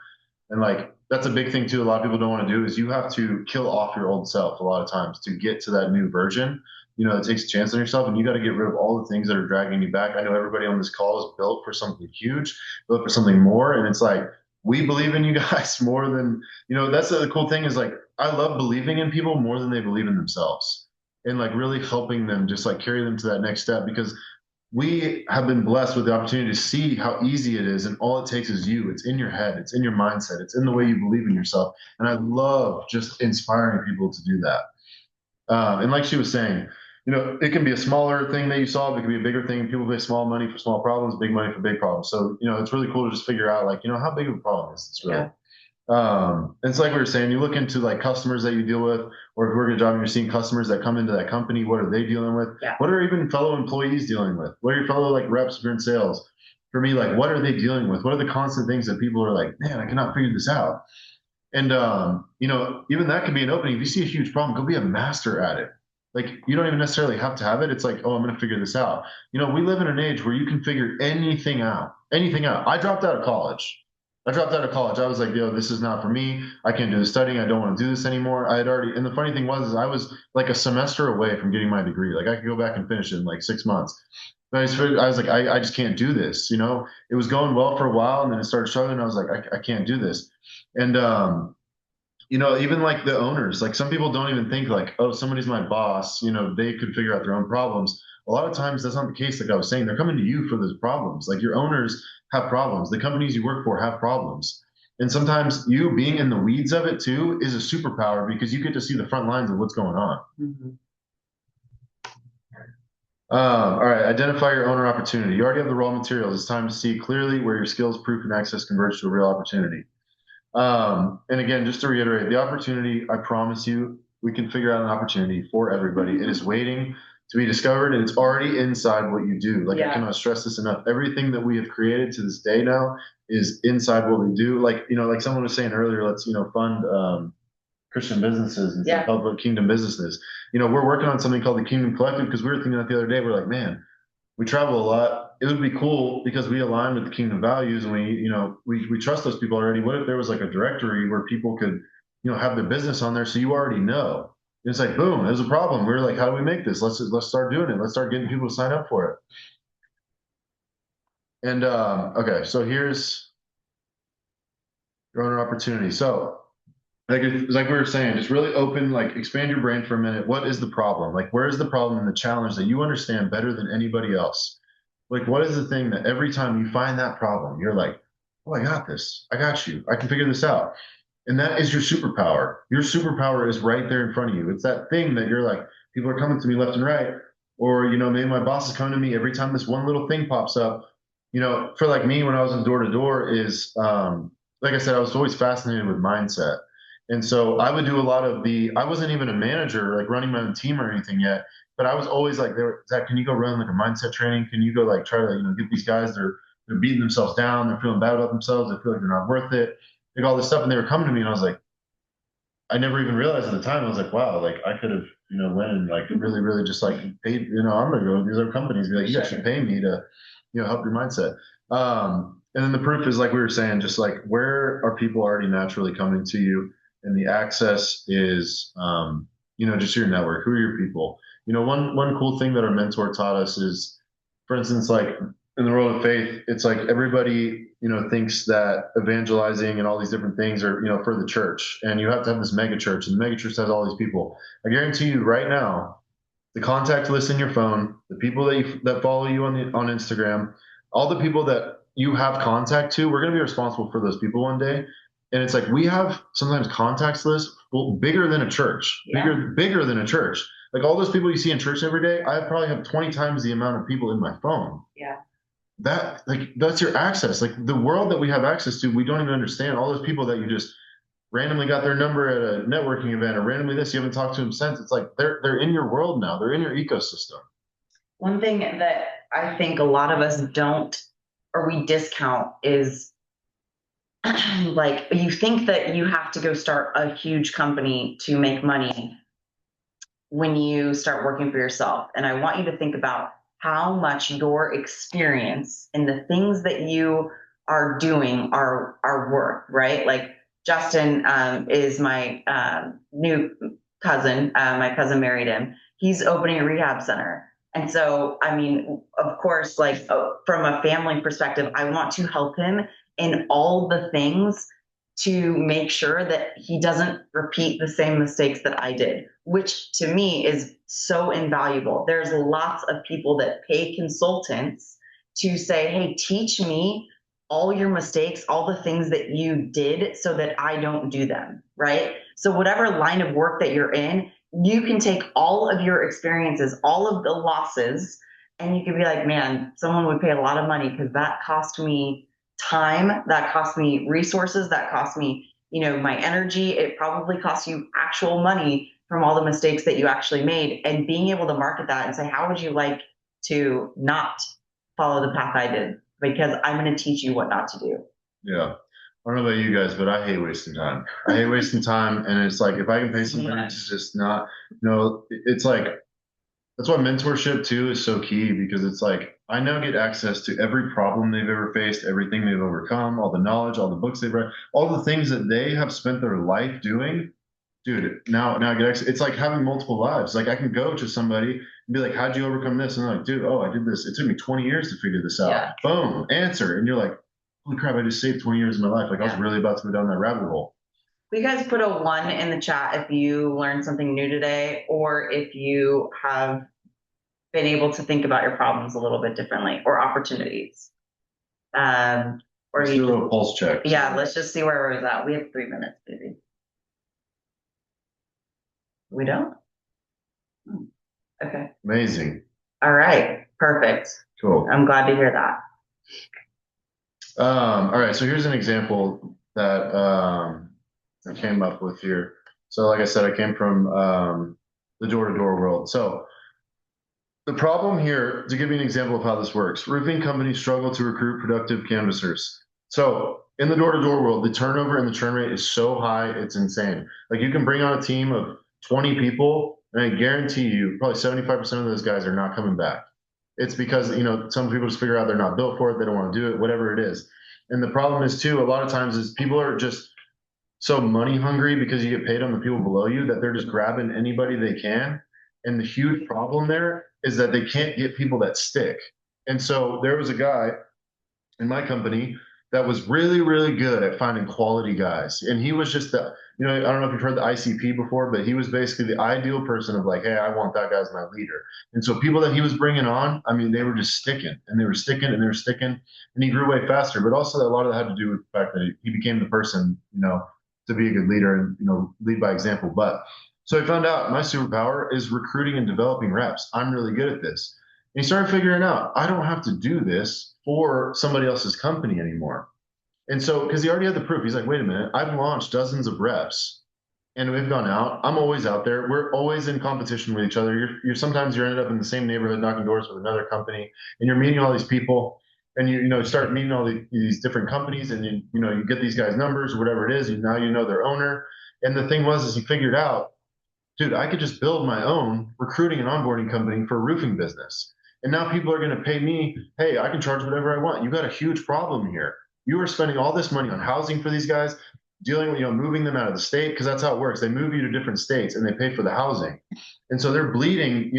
And like, that's a big thing too. A lot of people don't want to do is you have to kill off your old self a lot of times to get to that new version. It takes a chance on yourself and you got to get rid of all the things that are dragging you back. I know everybody on this call is built for something huge, built for something more. And it's like, we believe in you guys more than, that's the cool thing is like, I love believing in people more than they believe in themselves and like really helping them just like carry them to that next step because we have been blessed with the opportunity to see how easy it is. And all it takes is you. It's in your head. It's in your mindset. It's in the way you believe in yourself. And I love just inspiring people to do that. And like she was saying, it can be a smaller thing that you solve. It can be a bigger thing. People pay small money for small problems, big money for big problems. So, it's really cool to just figure out like, how big of a problem is this really? And it's like we were saying, you look into like customers that you deal with, or if you work at a job and you're seeing customers that come into that company, what are they dealing with? Yeah. What are even fellow employees dealing with? What are your fellow like reps if you're in sales? For me, like what are they dealing with? What are the constant things that people are like, man, I cannot figure this out? And even that could be an opening. If you see a huge problem, go be a master at it. Like you don't even necessarily have to have it. It's like, oh, I'm going to figure this out. We live in an age where you can figure anything out. Anything out. I dropped out of college. I was like, yo, this is not for me. I can't do the studying. I don't want to do this anymore. I had already, and the funny thing was, is I was like a semester away from getting my degree. Like I could go back and finish it in like 6 months. But I was like, I just can't do this. It was going well for a while, and then it started struggling. And I was like, I can't do this. And even like the owners, like some people don't even think like, oh, somebody's my boss, they could figure out their own problems. A lot of times that's not the case. Like I was saying, they're coming to you for those problems. Like your owners have problems. The companies you work for have problems. And sometimes you being in the weeds of it too is a superpower because you get to see the front lines of what's going on. Mhm. All right, identify your owner opportunity. You already have the raw materials. It's time to see clearly where your skills, proof, and access converge to a real opportunity. And again, just to reiterate, the opportunity, I promise you, we can figure out an opportunity for everybody. It is waiting to be discovered and it's already inside what you do. Like, I cannot stress this enough. Everything that we have created to this day now is inside what we do. Like, like someone was saying earlier, let's, fund Christian businesses and help with kingdom businesses. We're working on something called the Kingdom Collective because we were thinking that the other day. We're like, man, we travel a lot. It would be cool because we align with the kingdom values and we trust those people already. What if there was like a directory where people could, have their business on there so you already know? It's like boom, there's a problem. We are like, how do we make this? Let's start doing it. Let's start getting people to sign up for it. And okay, so here's your owner opportunity. So like we were saying, just really open, like expand your brain for a minute. What is the problem? Like, where is the problem and the challenge that you understand better than anybody else? Like, what is the thing that every time you find that problem, you're like, oh, I got this. I got you. I can figure this out. And that is your superpower. Your superpower is right there in front of you. It's that thing that you're like, people are coming to me left and right. Or, maybe my boss is coming to me every time this one little thing pops up. For like me, when I was in door to door, is like I said, I was always fascinated with mindset. And so I would do a lot of I wasn't even a manager, like running my own team or anything yet, but I was always like, Zach, can you go run like a mindset training? Can you go like try to, get these guys, they're beating themselves down, they're feeling bad about themselves, they feel like they're not worth it, like all this stuff. And they were coming to me and I was like, I never even realized at the time, I was like, wow, like I could have, went and like really, really just like paid, I'm gonna go to these other companies, be like, you guys should pay me to, help your mindset. And then the proof is like we were saying, just like where are people already naturally coming to you? And the access is, just your network. Who are your people? One cool thing that our mentor taught us is, for instance, like in the world of faith, it's like everybody, thinks that evangelizing and all these different things are, for the church. And you have to have this mega church, and the mega church has all these people. I guarantee you right now, the contact list in your phone, the people that follow you on Instagram, all the people that you have contact to, we're going to be responsible for those people one day. And it's like we have sometimes contacts lists bigger than a church, bigger than a church. Like all those people you see in church every day, I probably have 20 times the amount of people in my phone. Yeah. That's your access. Like the world that we have access to, we don't even understand. All those people that you just randomly got their number at a networking event or randomly this, you haven't talked to them since. It's like they're in your world now. They're in your ecosystem. One thing that I think a lot of us don't or we discount is like you think that you have to go start a huge company to make money when you start working for yourself. And I want you to think about how much your experience and the things that you are doing are worth, right? Like Justin is my new cousin. My cousin married him. He's opening a rehab center. And so, I mean, of course, like from a family perspective, I want to help him in all the things to make sure that he doesn't repeat the same mistakes that I did, which to me is so invaluable. There's lots of people that pay consultants to say, hey, teach me all your mistakes, all the things that you did so that I don't do them, right? So whatever line of work that you're in, you can take all of your experiences, all of the losses, and you can be like, man, someone would pay a lot of money because that cost me time, that cost me resources, that cost me my energy. It probably costs you actual money from all the mistakes that you actually made. And being able to market that and say, how would you like to not follow the path I did? Because I'm going to teach you what not to do. Yeah. I don't know about you guys, but I hate wasting time. I hate wasting time. And it's like, if I can pay somebody to just not, it's like, that's why mentorship too is so key because it's like, I now get access to every problem they've ever faced, everything they've overcome, all the knowledge, all the books they've read, all the things that they have spent their life doing. Dude, now I get access. It's like having multiple lives. Like I can go to somebody and be like, how'd you overcome this? And they're like, dude, oh, I did this. It took me 20 years to figure this out. Yeah. Boom, answer. And you're like, holy crap, I just saved 20 years of my life. Like I was really about to go down that rabbit hole. Will you guys put a 1 in the chat if you learned something new today, or if you have been able to think about your problems a little bit differently or opportunities? Or Let's do a little pulse check. Yeah, let's just see where we're at. We have 3 minutes, baby. We don't? Okay. Amazing. All right. Perfect. Cool. I'm glad to hear that. All right. So here's an example that I came up with here. So like I said, I came from the door-to-door world. So the problem here, to give you an example of how this works, roofing companies struggle to recruit productive canvassers. So in the door-to-door world, the turnover and the churn rate is so high, it's insane. Like you can bring on a team of 20 people, and I guarantee you, probably 75% of those guys are not coming back. It's because, some people just figure out they're not built for it, they don't want to do it, whatever it is. And the problem is too, a lot of times is people are just so money hungry because you get paid on the people below you that they're just grabbing anybody they can. And the huge problem there is that they can't get people that stick. And so there was a guy in my company that was really, really good at finding quality guys. And he was just I don't know if you've heard the ICP before, but he was basically the ideal person of like, hey, I want that guy as my leader. And so people that he was bringing on, I mean, they were just sticking and they were sticking and they were sticking and he grew way faster. But also a lot of that had to do with the fact that he became the person, to be a good leader and, lead by example. But so I found out my superpower is recruiting and developing reps. I'm really good at this. And he started figuring out I don't have to do this for somebody else's company anymore. And so, because he already had the proof, he's like, wait a minute, I've launched dozens of reps and we've gone out. I'm always out there. We're always in competition with each other. You're sometimes you ended up in the same neighborhood knocking doors with another company and you're meeting all these people and you start meeting all these different companies and you get these guys' numbers or whatever it is. And now you know their owner. And the thing was, is he figured out, dude, I could just build my own recruiting and onboarding company for a roofing business. And now people are going to pay me, hey, I can charge whatever I want. You've got a huge problem here. You are spending all this money on housing for these guys, dealing with, moving them out of the state, because that's how it works. They move you to different states and they pay for the housing. And so they're bleeding,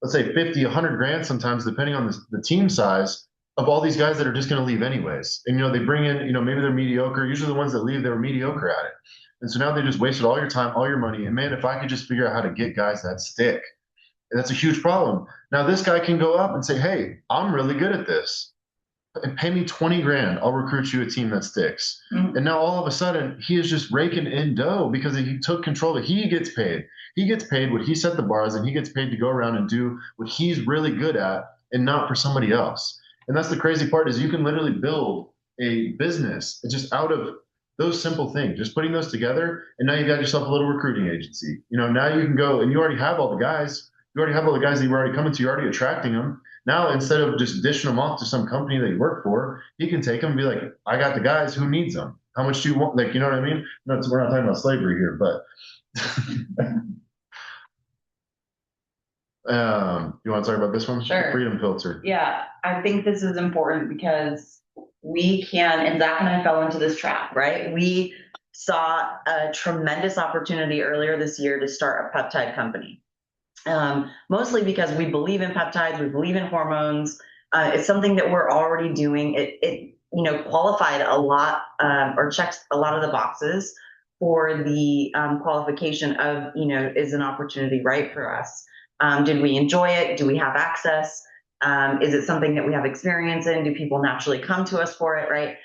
let's say 50, 100 grand sometimes, depending on the team size of all these guys that are just going to leave anyways. And, they bring in, maybe they're mediocre. Usually the ones that leave, they were mediocre at it. And so now they just wasted all your time, all your money. And man, if I could just figure out how to get guys that stick, that's a huge problem. Now this guy can go up and say, hey, I'm really good at this. And pay me 20 grand. I'll recruit you a team that sticks. Mm-hmm. And now all of a sudden he is just raking in dough because he took control of it. He gets paid. He gets paid what he set the bars and he gets paid to go around and do what he's really good at and not for somebody else. And that's the crazy part is you can literally build a business just out of those simple things, just putting those together. And now you got yourself a little recruiting agency. Now you can go and you already have all the guys. You already have all the guys that you were already coming to. You're already attracting them. Now, instead of just dishing them off to some company that you work for, you can take them and be like, I got the guys. Who needs them? How much do you want? Like, you know what I mean? No, we're not talking about slavery here, but you want to talk about this one? Sure. The freedom filter. Yeah, I think this is important because we can, and Zach and I fell into this trap, right? We saw a tremendous opportunity earlier this year to start a peptide company. Mostly because we believe in peptides, we believe in hormones. It's something that we're already doing. It qualified a lot or checks a lot of the boxes for the qualification of, is an opportunity right for us? Did we enjoy it? Do we have access? Is it something that we have experience in? Do people naturally come to us for it, right?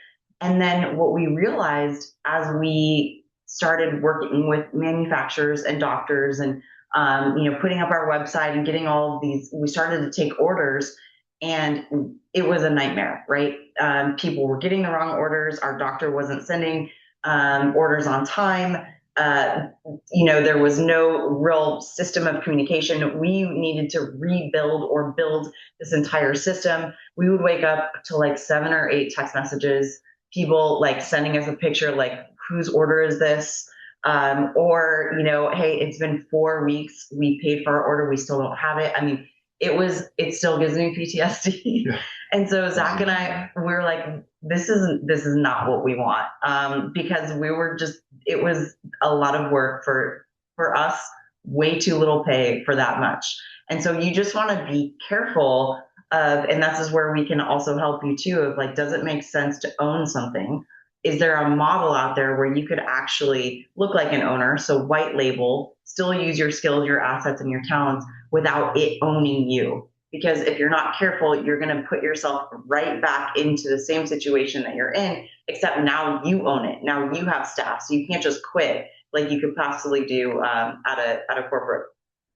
And then what we realized as we started working with manufacturers and doctors and putting up our website and getting all of these, we started to take orders and it was a nightmare, right? People were getting the wrong orders. Our doctor wasn't sending orders on time. Uh, there was no real system of communication. We needed to rebuild or build this entire system. We would wake up to like 7 or 8 text messages, people like sending us a picture, like, whose order is this? Or, hey, it's been 4 weeks. We paid for our order. We still don't have it. I mean, it still gives me PTSD. Yeah. And so Zach and I, we're like, this is not what we want. Because it was a lot of work for us, way too little pay for that much. And so you just want to be careful of, and this is where we can also help you too, of like, does it make sense to own something? Is there a model out there where you could actually look like an owner? So white label, still use your skills, your assets, and your talents without it owning you. Because if you're not careful, you're going to put yourself right back into the same situation that you're in, except now you own it. Now you have staff, so you can't just quit like you could possibly do at a corporate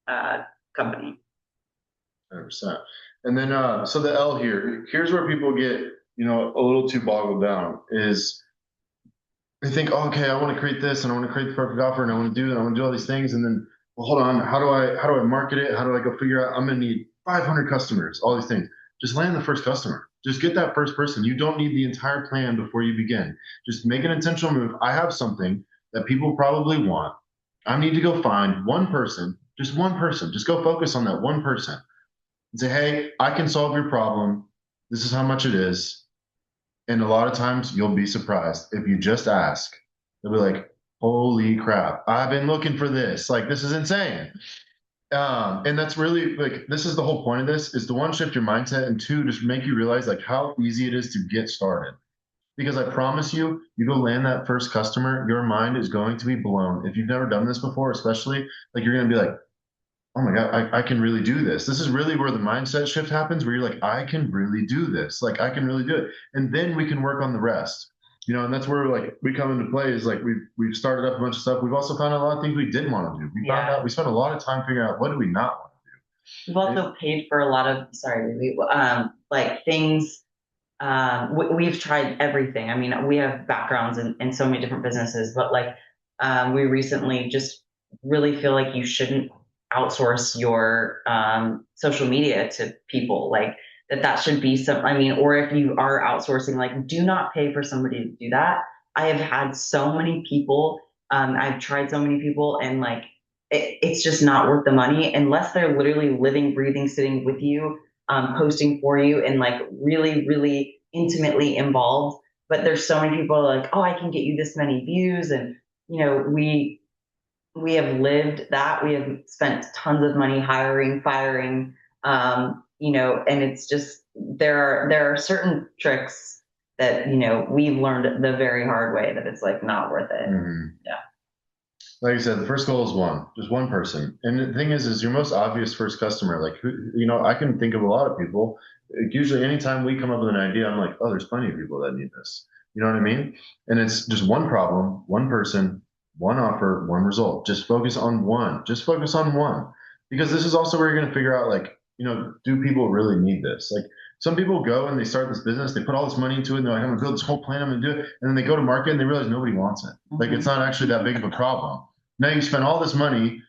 uh, company. 100%. And then, so the L here's where people get, a little too boggled down is they think, oh, okay, I want to create this and I want to create the perfect offer and I want to do that. I want to do all these things. And then, well, hold on, how do I market it? How do I go figure out, I'm going to need 500 customers, all these things. Just land the first customer. Just get that first person. You don't need the entire plan before you begin. Just make an intentional move. I have something that people probably want. I need to go find one person, just one person. Just go focus on that one person and say, hey, I can solve your problem. This is how much it is. And a lot of times you'll be surprised if you just ask. They'll be like, holy crap, I've been looking for this. Like, this is insane. And that's really like, this is the whole point of this is to one, shift your mindset, and two, just make you realize like how easy it is to get started. Because I promise you, you go land that first customer, your mind is going to be blown. If you've never done this before, especially, like you're going to be like, oh my God, I can really do this. This is really where the mindset shift happens, where you're like, I can really do this. Like, I can really do it. And then we can work on the rest. And that's where like we come into play is like we've started up a bunch of stuff. We've also found out a lot of things we didn't want to do. We found out we spent a lot of time figuring out what do we not want to We've also paid for a lot of, like things. We've tried everything. I mean, we have backgrounds in so many different businesses, but like, we recently just really feel like you shouldn't outsource your social media to people. Like that should be some, I mean, or if you are outsourcing, like do not pay for somebody to do that. I have had so many people, I've tried so many people, and like it's just not worth the money unless they're literally living, breathing, sitting with you, posting for you, and like really, really intimately involved. But there's so many people like, oh, I can get you this many views, and we have lived that. We have spent tons of money hiring, firing, and it's just there are certain tricks that we've learned the very hard way that it's like not worth it. do. Yeah. Like I said, the first goal is one, just one person. And the thing is your most obvious first customer. Like, I can think of a lot of people. Usually, anytime we come up with an idea, I'm like, oh, there's plenty of people that need this. You know what I mean? And it's just one problem, one person, one offer, one result. Just focus on one. Just focus on one. Because this is also where you're going to figure out, like, do people really need this? Like, some people go and they start this business, they put all this money into it, and they're like, I'm gonna build this whole plan, I'm gonna do it. And then they go to market and they realize nobody wants it. Like it's not actually that big of a problem. Now you spend all this money,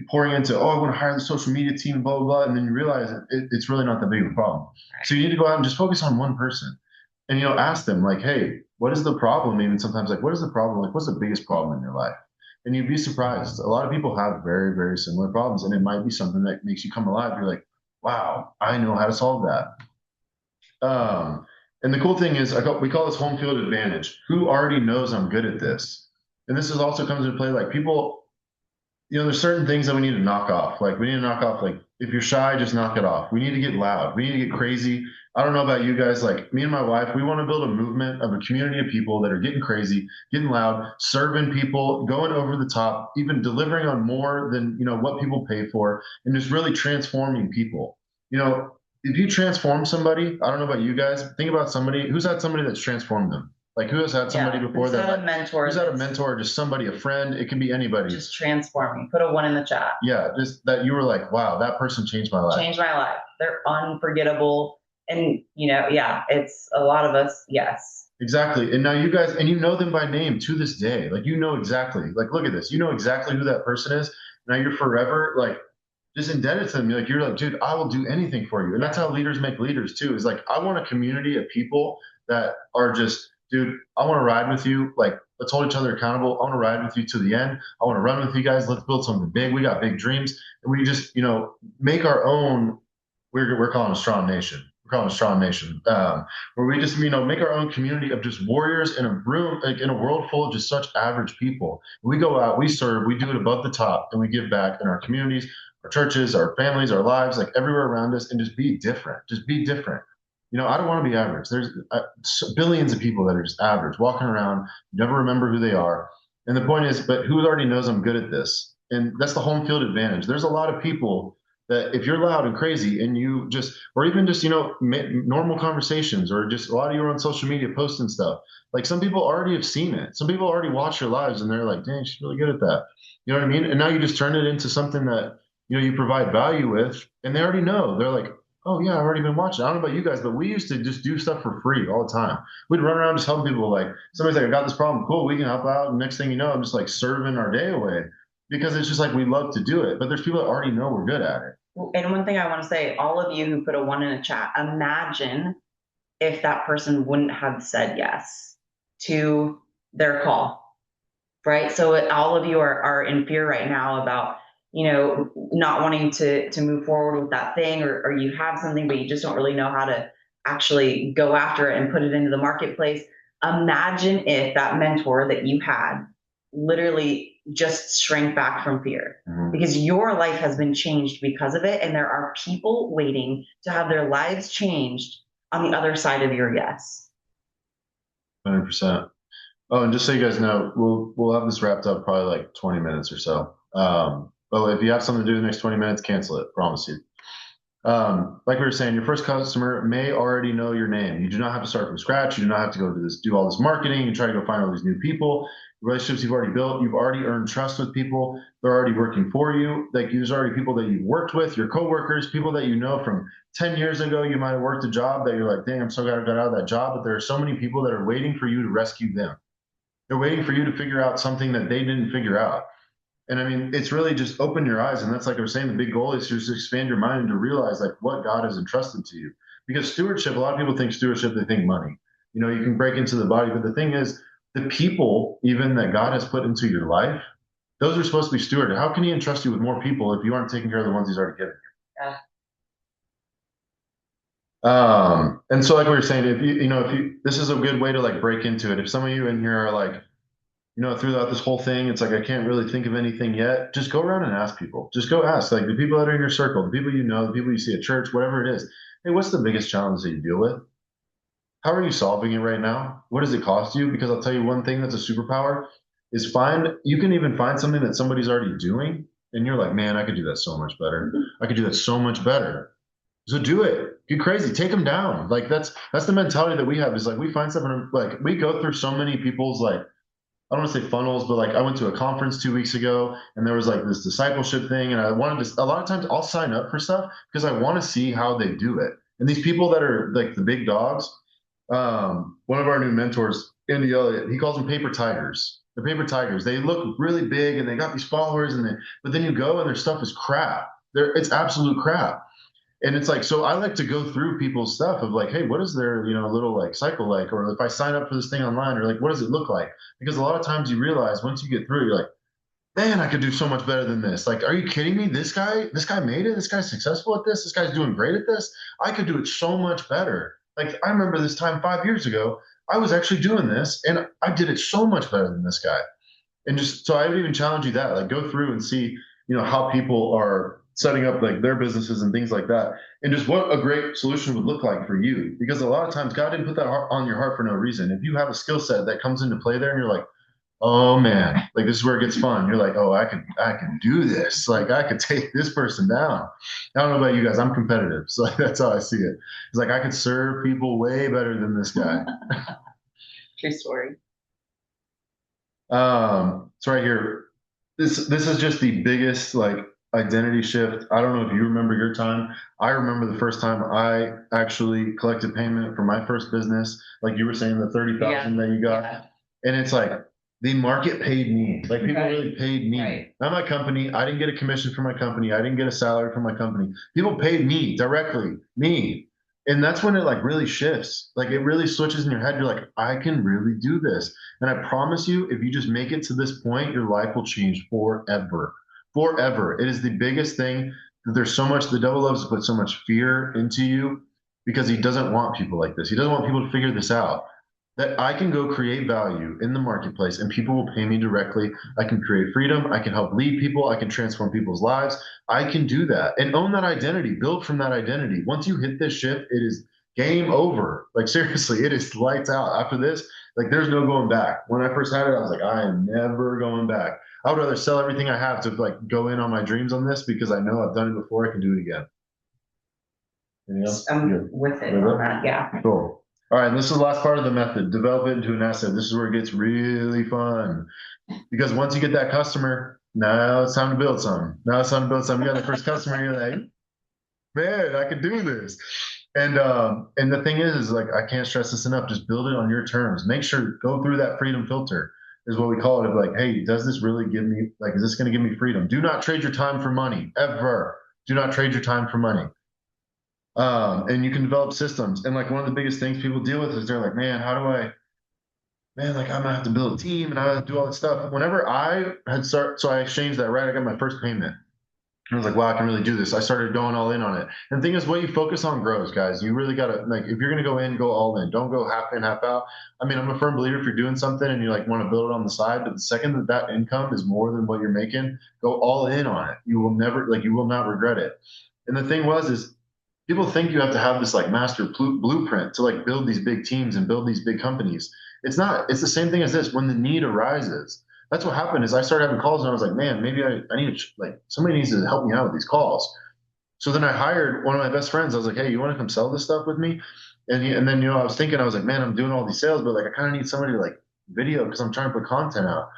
pouring into, oh, I want to hire the social media team, blah, blah, blah. And then you realize it's really not that big of a problem. So you need to go out and just focus on one person and, ask them like, hey, what is the problem? Even sometimes like, what is the problem? Like, what's the biggest problem in your life? And you'd be surprised. A lot of people have very, very similar problems. And it might be something that makes you come alive. You're like, wow, I know how to solve that. And the cool thing is, we call this home field advantage. Who already knows I'm good at this? And this is also comes into play. Like people, there's certain things that we need to knock off. Like we need to knock off. Like if you're shy, just knock it off. We need to get loud. We need to get crazy. I don't know about you guys. Like me and my wife, we want to build a movement of a community of people that are getting crazy, getting loud, serving people, going over the top, even delivering on more than what people pay for, and just really transforming people. If you transform somebody, I don't know about you guys, think about somebody who's had somebody that's transformed them. Like who has had somebody before that? Who's had a mentor? Who's had a mentor, just somebody, a friend? It can be anybody. Just transforming. Put a 1 in the chat. Yeah, just that you were like, wow, that person changed my life. Changed my life. They're unforgettable, and yeah, it's a lot of us. Yes, Exactly. And now you guys, and you know them by name to this day. Like, you know exactly, like, look at this. You know exactly who that person is. Now you're forever like just indebted to them. You're like, dude, I will do anything for you. And that's Yeah. how leaders make leaders too. Is like, I want a community of people that are just, dude, I want to ride with you. Like, let's hold each other accountable. I want to ride with you to the end. I want to run with you guys. Let's build something big. We got big dreams. And we just, make our own. We're calling a strong nation. We're calling a strong nation. Where we just, make our own community of just warriors in a room, like in a world full of just such average people. We go out, we serve, we do it above the top, and we give back in our communities, our churches, our families, our lives, like everywhere around us, and just be different. Just be different. I don't want to be average. There's billions of people that are just average, walking around, never remember who they are. And the point is, but who already knows I'm good at this? And that's the home field advantage. There's a lot of people that if you're loud and crazy and you just, or even just, normal conversations or just a lot of you are on social media posting stuff, like some people already have seen it. Some people already watch your lives and they're like, dang, she's really good at that. You know what I mean? And now you just turn it into something that, you provide value with and they already know. They're like, oh yeah, I've already been watching. I don't know about you guys, but we used to just do stuff for free all the time. We'd run around just helping people. Like somebody's like, I got this problem. Cool, we can help out. And next thing you know, I'm just like serving our day away because it's just like we love to do it. But there's people that already know we're good at it. And one thing I want to say, all of you who put a one in a chat, imagine if that person wouldn't have said yes to their call, right? So all of you are in fear right now about, not wanting to move forward with that thing, or you have something, but you just don't really know how to actually go after it and put it into the marketplace. Imagine if that mentor that you had literally just shrank back from fear, because your life has been changed because of it. And there are people waiting to have their lives changed on the other side of your yes. 100%. Oh, and just so you guys know, we'll have this wrapped up probably like 20 minutes or so. But if you have something to do in the next 20 minutes, cancel it. Promise you. Like we were saying, your first customer may already know your name. You do not have to start from scratch. You do not have to do all this marketing and try to go find all these new people. Relationships you've already built, you've already earned trust with people. They're already working for you. Like there's already people that you've worked with, your coworkers, people that you know from 10 years ago. You might have worked a job that you're like, dang, I'm so glad I got out of that job. But there are so many people that are waiting for you to rescue them. They're waiting for you to figure out something that they didn't figure out. And I mean, it's really just open your eyes. And that's like I was saying, the big goal is just to expand your mind and to realize like what God has entrusted to you. Because stewardship, a lot of people think stewardship, they think money. You can break into the body. But the thing is, the people even that God has put into your life, those are supposed to be stewarded. How can he entrust you with more people if you aren't taking care of the ones he's already given Yeah. you? And so like we were saying, if you, this is a good way to like break into it. If some of you in here are like, throughout this whole thing, it's like I can't really think of anything yet. Just go around and ask people. Just go ask, like the people that are in your circle, the people you know, the people you see at church, whatever it is. Hey, what's the biggest challenge that you deal with? How are you solving it right now? What does it cost you? Because I'll tell you one thing that's a superpower is you can even find something that somebody's already doing, and you're like, man, I could do that so much better. I could do that so much better. So do it. Get crazy. Take them down. Like that's the mentality that we have is like we find something like we go through so many people's like I don't want to say funnels, but like I went to a conference 2 weeks ago and there was like this discipleship thing. And I wanted to, a lot of times I'll sign up for stuff because I want to see how they do it. And these people that are like the big dogs, one of our new mentors, Andy Elliott, he calls them paper tigers. They're paper tigers. They look really big and they got these followers but then you go and their stuff is crap. It's absolute crap. And it's like, so I like to go through people's stuff of like, hey, what is their, little like cycle like? Or if I sign up for this thing online, or like, what does it look like? Because a lot of times you realize once you get through, you're like, man, I could do so much better than this. Like, are you kidding me? This guy made it. This guy's successful at this. This guy's doing great at this. I could do it so much better. Like, I remember this time 5 years ago, I was actually doing this and I did it so much better than this guy. And just so I would even challenge you that like go through and see how people are setting up like their businesses and things like that and just what a great solution would look like for you because a lot of times God didn't put that on your heart for no reason. If you have a skill set that comes into play there and you're like, oh man, like this is where it gets fun, you're like, oh, I can do this, like I could take this person down. I don't know about you guys, I'm competitive, so like, that's how I see it. It's like I could serve people way better than this guy. True story. So right here, this is just the biggest like identity shift. I don't know if you remember your time. I remember the first time I actually collected payment for my first business, like you were saying, the 30,000 Yeah. that you got. Yeah. And it's like the market paid me. Like people Right. really paid me. Right. Not my company. I didn't get a commission from my company. I didn't get a salary from my company. People paid me directly, me. And that's when it like really shifts. Like it really switches in your head. You're like, I can really do this. And I promise you, if you just make it to this point, your life will change forever. Forever. It is the biggest thing. There's so much, the devil loves to put so much fear into you because he doesn't want people like this. He doesn't want people to figure this out. That I can go create value in the marketplace and people will pay me directly. I can create freedom. I can help lead people. I can transform people's lives. I can do that and own that identity, build from that identity. Once you hit this ship, it is game over. Like seriously, it is lights out. After this, like there's no going back. When I first had it, I was like, I am never going back. I would rather sell everything I have to like go in on my dreams on this because I know I've done it before. I can do it again. Anything else? I'm with it on that. Yeah. Cool. All right, and this is the last part of the method. Develop it into an asset. This is where it gets really fun. Because once you get that customer, now it's time to build something. Now it's time to build something. You got the first customer, you're like, man, I could do this. And the thing is like I can't stress this enough. Just build it on your terms. Make sure go through that freedom filter is what we call it. Of like, hey, does this really give me like is this going to give me freedom? Do not trade your time for money ever. Do not trade your time for money. And you can develop systems. And like one of the biggest things people deal with is they're like, man, how do I, man, like I'm gonna have to build a team and I have to do all this stuff. Whenever I had so I exchanged that, right? I got my first payment. I was like, wow, I can really do this. I started going all in on it. And the thing is, what you focus on grows, guys. You really gotta like, if you're gonna go in, go all in. Don't go half in, half out. I mean, I'm a firm believer if you're doing something and you like want to build it on the side, but the second that that income is more than what you're making, go all in on it. You will never, like, you will not regret it. And the thing is people think you have to have this like master blueprint to like build these big teams and build these big companies. It's not. It's the same thing as this. When the need arises, that's what happened. Is I started having calls and I was like, man, maybe I need to like somebody needs to help me out with these calls. So then I hired one of my best friends. I was like, hey, you want to come sell this stuff with me? And then I was thinking I was like, man, I'm doing all these sales, but like I kind of need somebody to like video because I'm trying to put content out.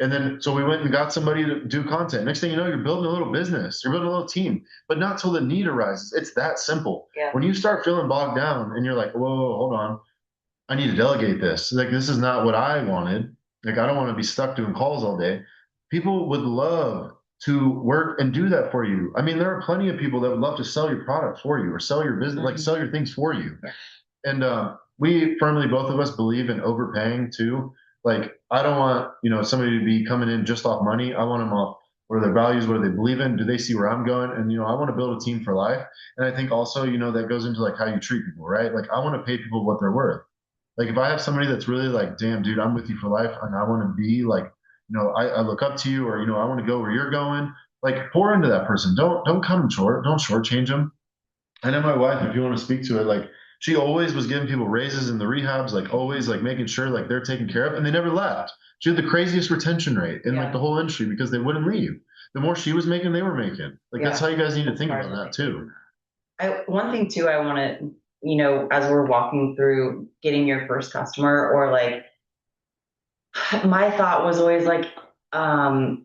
And then, so we went and got somebody to do content. Next thing you know, you're building a little business, you're building a little team, but not till the need arises. It's that simple. Yeah. When you start feeling bogged down and you're like, whoa, hold on, I need to delegate this. Like, this is not what I wanted. Like, I don't want to be stuck doing calls all day. People would love to work and do that for you. I mean, there are plenty of people that would love to sell your product for you or sell your business, like sell your things for you. And we firmly, both of us, believe in overpaying too. Like, I don't want somebody to be coming in just off money. I want them off what are their values, what do they believe in, do they see where I'm going, and I want to build a team for life. And I think also that goes into like how you treat people, right? Like I want to pay people what they're worth. Like if I have somebody that's really like, damn, dude, I'm with you for life, and I want to be like, I look up to you, or I want to go where you're going. Like pour into that person. Don't cut them short. Don't shortchange them. I know my wife, if you want to speak to it, like she always was giving people raises in the rehabs, like always like making sure like they're taken care of, and they never left. She had the craziest retention rate in like the whole industry because they wouldn't leave. The more she was making, they were making. Like that's how you guys need to think about that too. One thing too, I want to, as we're walking through getting your first customer or like, my thought was always like, I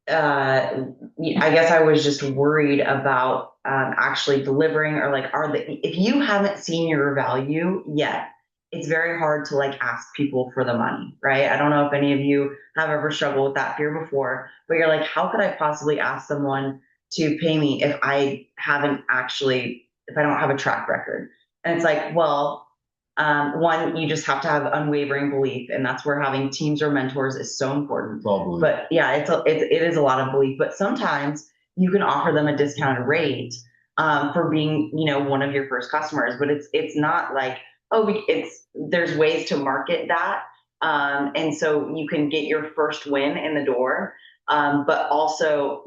guess I was just worried about actually delivering or like, if you haven't seen your value yet, it's very hard to like ask people for the money, right? I don't know if any of you have ever struggled with that fear before, but you're like, how could I possibly ask someone to pay me if if I don't have a track record? And it's like, well, one, you just have to have unwavering belief, and that's where having teams or mentors is so important. But yeah, it is a lot of belief. But sometimes you can offer them a discounted rate for being, one of your first customers. But it's not like there's ways to market that, and so you can get your first win in the door. But also,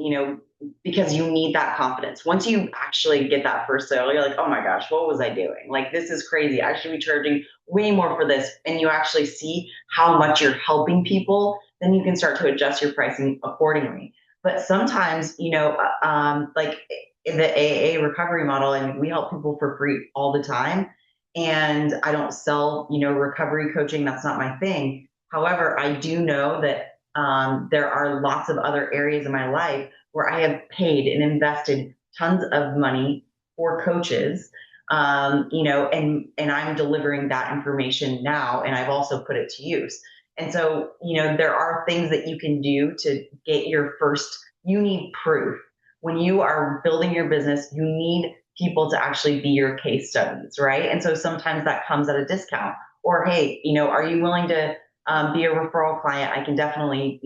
because you need that confidence. Once you actually get that first sale, you're like, oh my gosh, what was I doing? Like, this is crazy. I should be charging way more for this. And you actually see how much you're helping people, then you can start to adjust your pricing accordingly. But sometimes, like the AA recovery model, and we help people for free all the time. And I don't sell, recovery coaching. That's not my thing. However, I do know that there are lots of other areas in my life where I have paid and invested tons of money for coaches, and I'm delivering that information now, and I've also put it to use. And so, there are things that you can do to get your first, you need proof. When you are building your business, you need people to actually be your case studies, right? And so sometimes that comes at a discount. Or, hey, are you willing to be a referral client? I can definitely,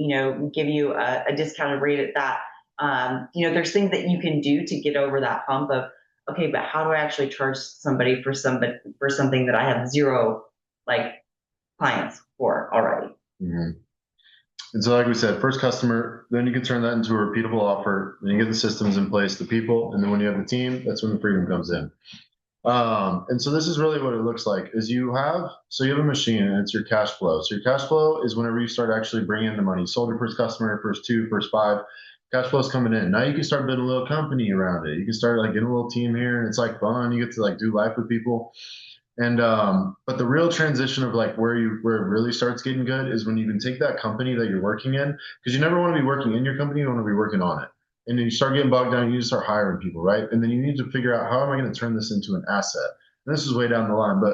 give you a discounted rate at that. There's things that you can do to get over that hump of, okay, but how do I actually charge somebody for something that I have zero like clients for already? Mhm. And so, like we said, first customer, then you can turn that into a repeatable offer. Then you get the systems in place, the people, and then when you have the team, that's when the freedom comes in. And so this is really what it looks like is you have a machine and it's your cash flow. So your cash flow is whenever you start actually bringing in the money. You sold your first customer, first two, first five, cash flow is coming in. Now you can start building a little company around it. You can start like getting a little team here and it's like fun. You get to like do life with people. And but the real transition of like where it really starts getting good is when you can take that company that you're working in, because you never want to be working in your company, you want to be working on it. And then you start getting bogged down, you just start hiring people, right? And then you need to figure out how am I going to turn this into an asset? And this is way down the line, but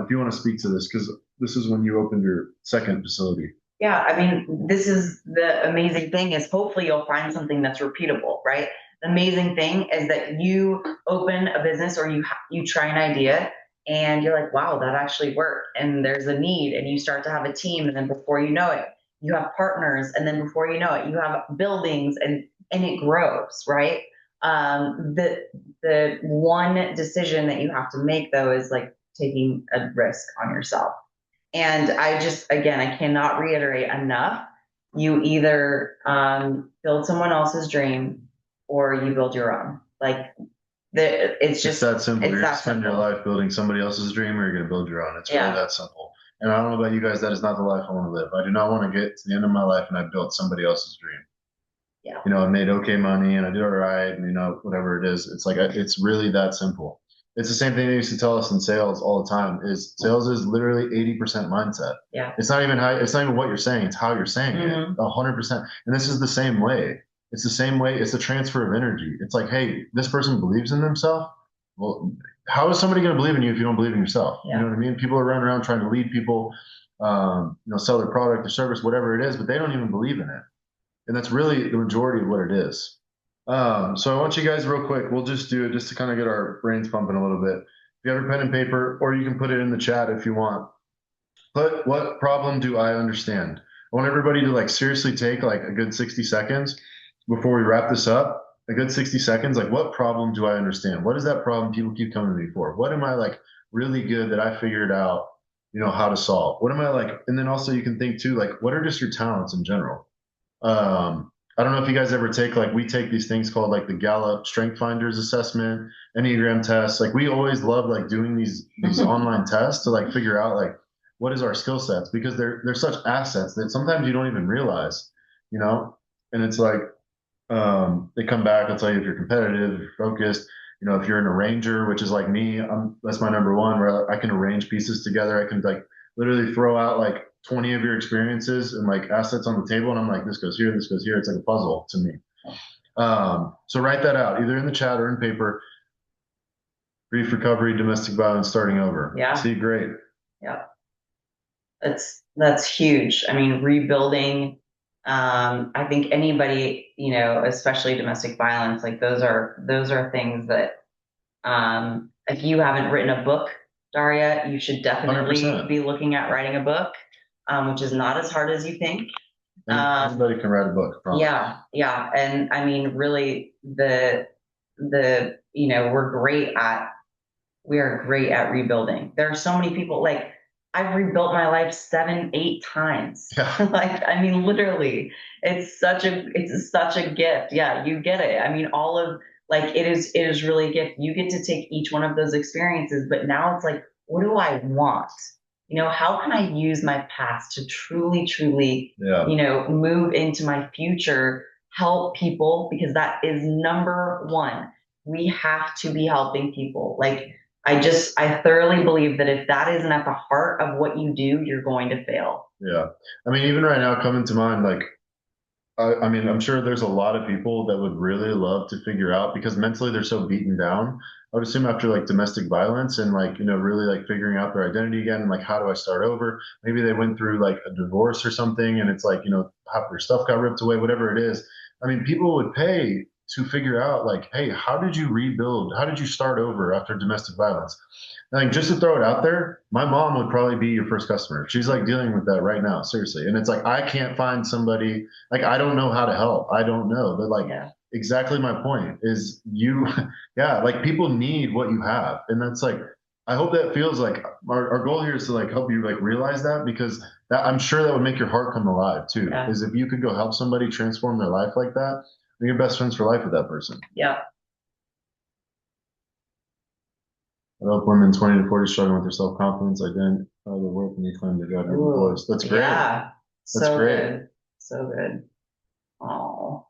if you want to speak to this, because this is when you opened your second facility. Yeah, I mean, this is the amazing thing is hopefully you'll find something that's repeatable, right? The amazing thing is that you open a business or you try an idea and you're like, wow, that actually worked. And there's a need and you start to have a team. And then before you know it, you have partners. And then before you know it, you have buildings and it grows, right? The one decision that you have to make though is like taking a risk on yourself. And again, I cannot reiterate enough. You either build someone else's dream or you build your own. Like It's that simple. it's You're going to that spend your simple. life building somebody else's dream, or you're going to build your own. It's really Yeah, that simple. And I don't know about you guys, that is not the life I want to live. I do not want to get to the end of my life and I built somebody else's dream. yeah. I made okay money and I did all right, and whatever it is. It's like it's really that simple. It's the same thing they used to tell us in sales all the time. Is sales is literally 80% mindset. Yeah. It's not even how. It's not even what you're saying. It's how you're saying it. 100%. And this is the same way. It's the same way. It's a transfer of energy. It's like, hey, this person believes in themselves. Well, how is somebody going to believe in you if you don't believe in yourself? Yeah. You know what I mean? People are running around trying to lead people, sell their product or service, whatever it is, but they don't even believe in it. And that's really the majority of what it is. So I want you guys real quick, we'll just do it just to kind of get our brains pumping a little bit. If you have a pen and paper, or you can put it in the chat if you want. Put what problem do I understand? I want everybody to like seriously take like a good 60 seconds before we wrap this up. A good 60 seconds, like what problem do I understand? What is that problem people keep coming to me for? What am I like really good that I figured out, how to solve? What am I like? And then also you can think too, like what are just your talents in general? I don't know if you guys ever take like we take these things called like the Gallup Strength Finders assessment, Enneagram tests. Like we always love like doing these online tests to like figure out like what is our skill sets because they're such assets that sometimes you don't even realize, you know. And it's like they come back. I'll tell you if you're competitive, if you're focused. If you're an arranger, which is like me, that's my number one. Where I can arrange pieces together. I can like literally throw out like 20 of your experiences and like assets on the table, and I'm like, this goes here, this goes here. It's like a puzzle to me. So write that out either in the chat or in paper. Grief recovery, domestic violence, starting over. Yeah. See, great. Yeah. That's huge. I mean, rebuilding. I think anybody, especially domestic violence, like those are things that if you haven't written a book, Daria, you should definitely 100%. be looking at writing a book, which is not as hard as you think. Anybody can write a book. Yeah, yeah, and I mean, really, we are great at rebuilding. There are so many people like I've rebuilt my life 7, 8 times. Yeah. Like, I mean, literally, it's such a gift. Yeah, you get it. I mean, all of like it is really a gift. You get to take each one of those experiences, but now it's like, what do I want? How can I use my past to truly, truly, Yeah. move into my future, help people, because that is number one. We have to be helping people. Like, I thoroughly believe that if that isn't at the heart of what you do, you're going to fail. Yeah. I mean, even right now, coming to mind, like I mean, I'm sure there's a lot of people that would really love to figure out because mentally they're so beaten down. I would assume after like domestic violence and like, really like figuring out their identity again, like how do I start over? Maybe they went through like a divorce or something and it's like, half their stuff got ripped away, whatever it is. I mean, people would pay to figure out like, hey, how did you rebuild? How did you start over after domestic violence? Like just to throw it out there, my mom would probably be your first customer. She's like dealing with that right now, seriously. And it's like I can't find somebody like I don't know how to help. I don't know. But like Yeah. exactly my point is you yeah, like people need what you have. And that's like I hope that feels like our goal here is to like help you like realize that because that I'm sure that would make your heart come alive too. Yeah. Is if you could go help somebody transform their life like that, you're best friends for life with that person. Yeah. I help women 20 to 40 struggling with their self-confidence, identity, their worth, and reclaim their God-given Ooh, voice. That's great. yeah. That's So great. good. So good. Oh,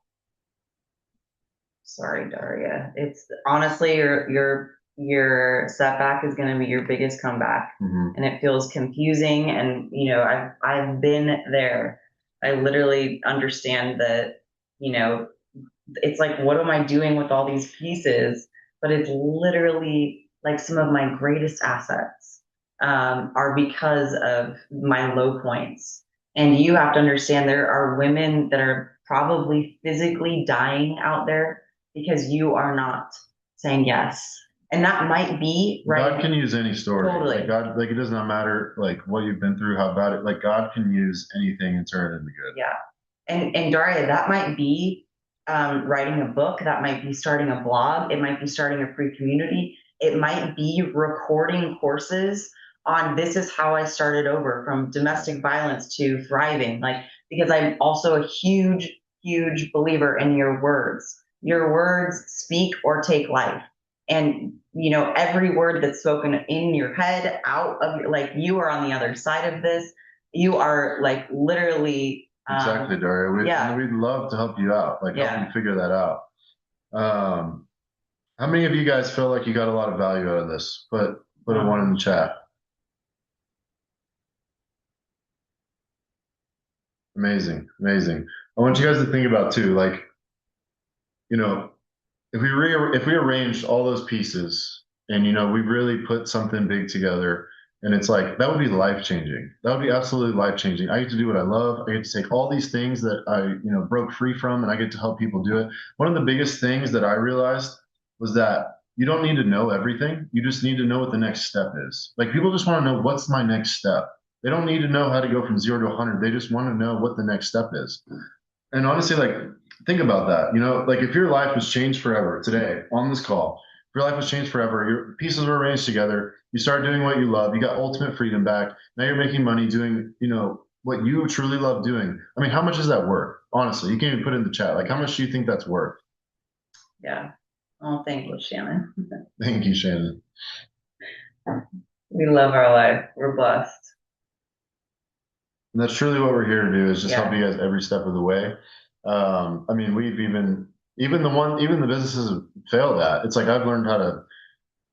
sorry, Daria. It's honestly your setback is going to be your biggest comeback, Hmm. and it feels confusing. And I've been there. I literally understand that. You know, it's like, what am I doing with all these pieces? But it's literally like some of my greatest assets are because of my low points. And you have to understand there are women that are probably physically dying out there because you are not saying yes. And that might be God right. can use any story. Like Totally. God, like it does not matter like what you've been through, how bad it. Like God can use anything and turn it into good. Yeah. And Daria, that might be writing a book, that might be starting a blog, it might be starting a free community, it might be recording courses on this is how I started over from domestic violence to thriving. Like, because I'm also a huge, huge believer in your words. Your words speak or take life. And every word that's spoken in your head, out of your, like, you are on the other side of this. You are like literally Exactly, Daria. And yeah, we'd love to help you out, like help you yeah. figure that out. Um, how many of you guys feel like you got a lot of value out of this? Put a one in the chat. Amazing, amazing. I want you guys to think about too, like, you know, if we arranged all those pieces and we really put something big together and it's like that would be life changing. That would be absolutely life changing. I get to do what I love. I get to take all these things that I broke free from and I get to help people do it. One of the biggest things that I realized was that you don't need to know everything. You just need to know what the next step is. Like people just want to know what's my next step. They don't need to know how to go from 0 to 100. They just want to know what the next step is. And honestly, like, think about that. Like if your life was changed forever today on this call, if your life was changed forever, your pieces were arranged together, you started doing what you love, you got ultimate freedom back. Now you're making money doing, what you truly love doing. I mean, how much is that worth? Honestly, you can even put it in the chat. Like, how much do you think that's worth? Yeah. Oh, thank you, Shannon. Thank you, Shannon. We love our life. We're blessed. And that's truly what we're here to do is just help Yeah. you guys every step of the way. I mean, we've even the businesses have failed at. It's like I've learned how to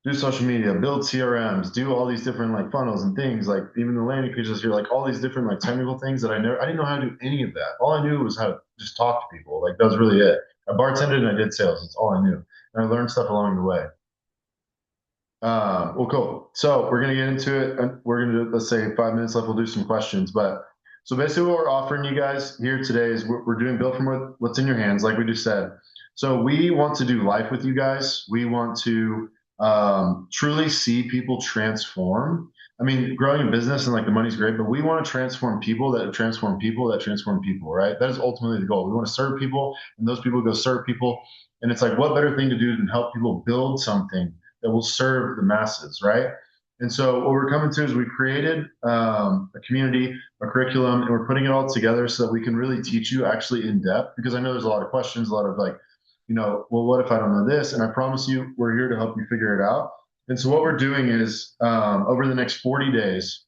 do social media, build CRMs, do all these different like funnels and things, like even the landing pages here, like all these different like technical things that I didn't know how to do any of that. All I knew was how to just talk to people. Like that was really it. I bartended and I did sales. That's all I knew. And I learned stuff along the way. Well, cool. So we're gonna get into it. We're gonna do, let's say 5 minutes left. We'll do some questions. But so basically, what we're offering you guys here today is we're doing build from what's in your hands, like we just said. So we want to do life with you guys. We want to truly see people transform. I mean, growing a business and like the money's great, but we want to transform people that transform people that transform people, right? That is ultimately the goal. We want to serve people, and those people go serve people. And it's like, what better thing to do than help people build something that will serve the masses, right? And so what we're coming to is we created a community, a curriculum, and we're putting it all together so that we can really teach you actually in depth. Because I know there's a lot of questions, a lot of like, well, what if I don't know this? And I promise you, we're here to help you figure it out. And so what we're doing is over the next 40 days,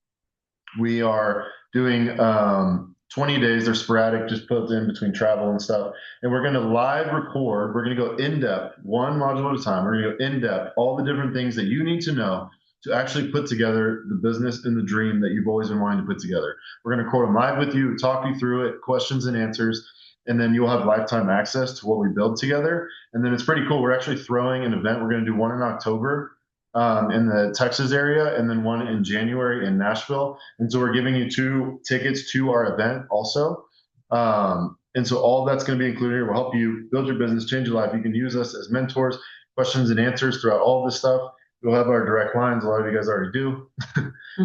we are doing 20 days. They're sporadic, just put in between travel and stuff. And we're going to live record. We're going to go in depth, one module at a time. We're going to go in depth, all the different things that you need to know to actually put together the business and the dream that you've always been wanting to put together. We're going to record them live with you, talk you through it, questions and answers. and then you'll have lifetime access to what we build together. And then it's pretty cool. We're actually throwing an event. We're going to do one in October in the Texas area, and then one in January in Nashville. And so we're giving you 2 tickets to our event also. And so all that's going to be included here will help you build your business, change your life. You can use us as mentors, questions and answers throughout all this stuff. We'll have our direct lines. A lot of you guys already do.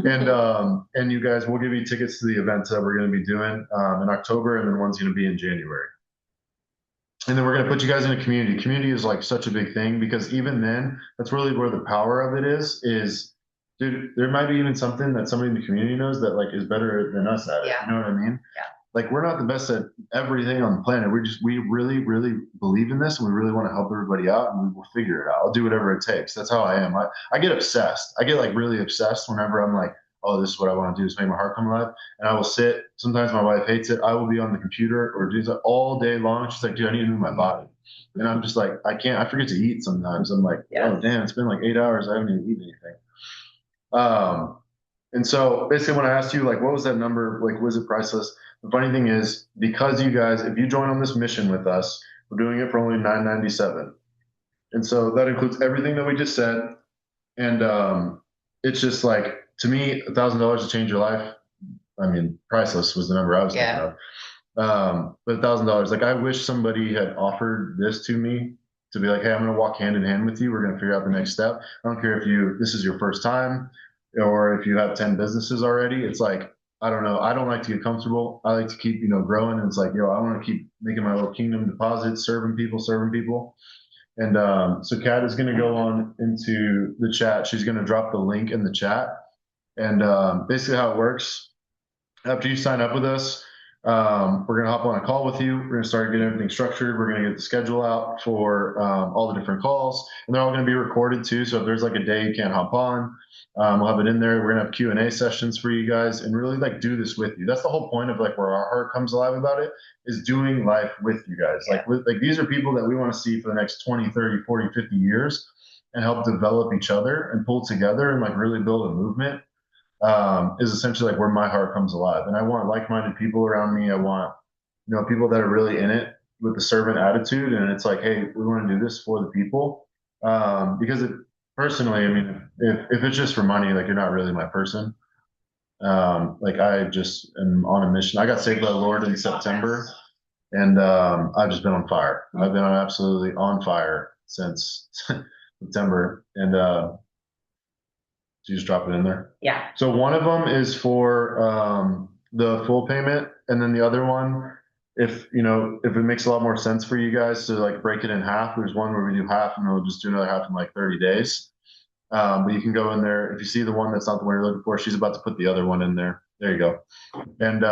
And you guys, we'll give you tickets to the events that we're going to be doing in October, and then one's going to be in January. And then we're going to put you guys in a community. Community is like such a big thing because even then, that's really where the power of it is, dude, there might be even something that somebody in the community knows that like is better than us at it. Yeah. You know what I mean? Yeah. Like we're not the best at everything on the planet. We really, really believe in this and we really want to help everybody out and we will figure it out. I'll do whatever it takes. That's how I am. I get obsessed. I get like really obsessed whenever I'm like, oh, this is what I want to do is make my heart come alive. And I will sit. Sometimes my wife hates it. I will be on the computer or do that all day long. She's like, dude, I need to move my body. And I'm just like, I can't. I forget to eat sometimes. I'm like, oh damn, it's been like 8 hours. I haven't even eaten anything. And so basically, when I asked you like, what was that number? Like, was it priceless? The funny thing is, because you guys, if you join on this mission with us, we're doing it for only $997. And so that includes everything that we just said. And it's just like to me, $1,000 to change your life. I mean, priceless was the number I was thinking of. But $1,000, like I wish somebody had offered this to me to be like, hey, I'm going to walk hand in hand with you. We're going to figure out the next step. I don't care if this is your first time or if you have 10 businesses already. It's like, I don't know. I don't like to get comfortable. I like to keep, growing. And it's like, I want to keep making my little kingdom deposits, serving people. And so Kat is going to go on into the chat. She's going to drop the link in the chat. And basically how it works, after you sign up with us, we're going to hop on a call with you. We're going to start getting everything structured. We're going to get the schedule out for all the different calls. And they're all going to be recorded too. So if there's like a day you can't hop on, we'll have it in there. We're going to have Q&A sessions for you guys and really like do this with you. That's the whole point of like where our heart comes alive about it is doing life with you guys. Yeah. Like these are people that we want to see for the next 20, 30, 40, 50 years and help develop each other and pull together and like really build a movement. Is essentially like where my heart comes alive. And I want like-minded people around me. I want, people that are really in it with the servant attitude. And it's like, hey, we want to do this for the people. Because personally, I mean, if it's just for money, like you're not really my person. Like I just am on a mission. I got saved by the Lord in September and I've just been on fire. I've been absolutely on fire since September. And so you just drop it in there. Yeah. So one of them is for the full payment, and then the other one, if it makes a lot more sense for you guys to like break it in half, there's one where we do half, and we'll just do another half in like 30 days. But you can go in there if you see the one that's not the one you're looking for. She's about to put the other one in there. There you go. And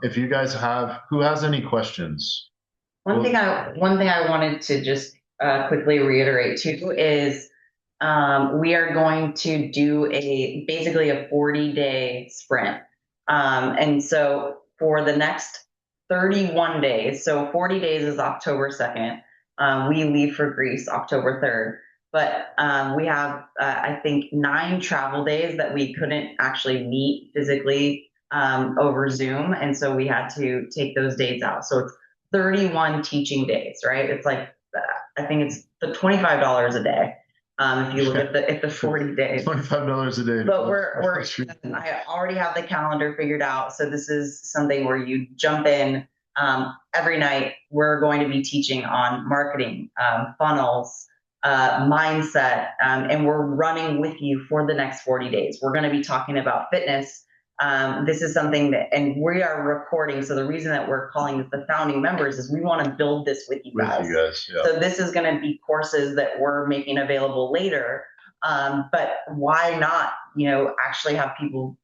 if you guys who has any questions? One thing I wanted to just quickly reiterate too is. We are going to do basically a 40-day sprint. And so for the next 31 days, so 40 days is October 2nd. We leave for Greece October 3rd. But we have, I think, 9 travel days that we couldn't actually meet physically over Zoom. And so we had to take those days out. So it's 31 teaching days, right? It's like, I think it's the $25 a day. If you look at the 40 days, $25 a day. But I already have the calendar figured out. So this is something where you jump in every night. We're going to be teaching on marketing, funnels, mindset, and we're running with you for the next 40 days. We're going to be talking about fitness. This is something and we are recording. So the reason that we're calling this the founding members is we want to build this with you guys. Yeah. So this is going to be courses that we're making available later. But why not, actually have people,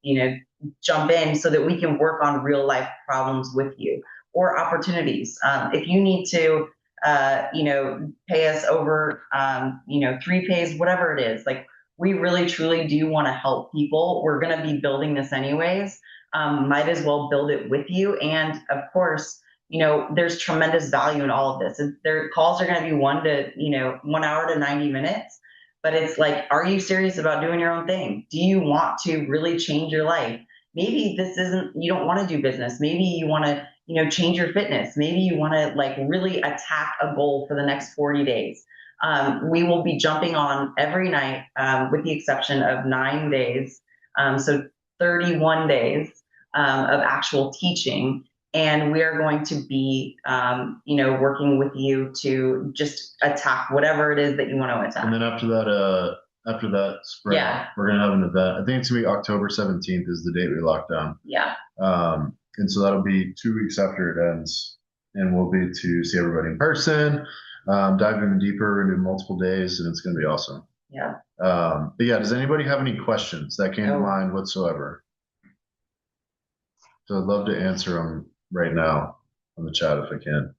jump in so that we can work on real life problems with you or opportunities. If you need to, pay us over, 3 pays, whatever it is, like, we really, truly do want to help people. We're going to be building this anyways. Might as well build it with you. And of course, there's tremendous value in all of this. Their calls are going to be 1 hour to 90 minutes. But it's like, are you serious about doing your own thing? Do you want to really change your life? maybe this isn't, you don't want to do business. Maybe you want to, change your fitness. Maybe you want to like really attack a goal for the next 40 days. We will be jumping on every night, with the exception of 9 days. So 31 days of actual teaching. And we are going to be, working with you to just attack whatever it is that you want to attack. And then after that spread, Yeah. we're gonna have an event. I think it's gonna be October 17th is the date we locked down. Yeah. And so that'll be 2 weeks after it ends, and we'll be to see everybody in person, dive in deeper into multiple days, and it's gonna be awesome. Yeah. But yeah, does anybody have any questions that came to No. mind whatsoever? So I'd love to answer them right now on the chat if I can.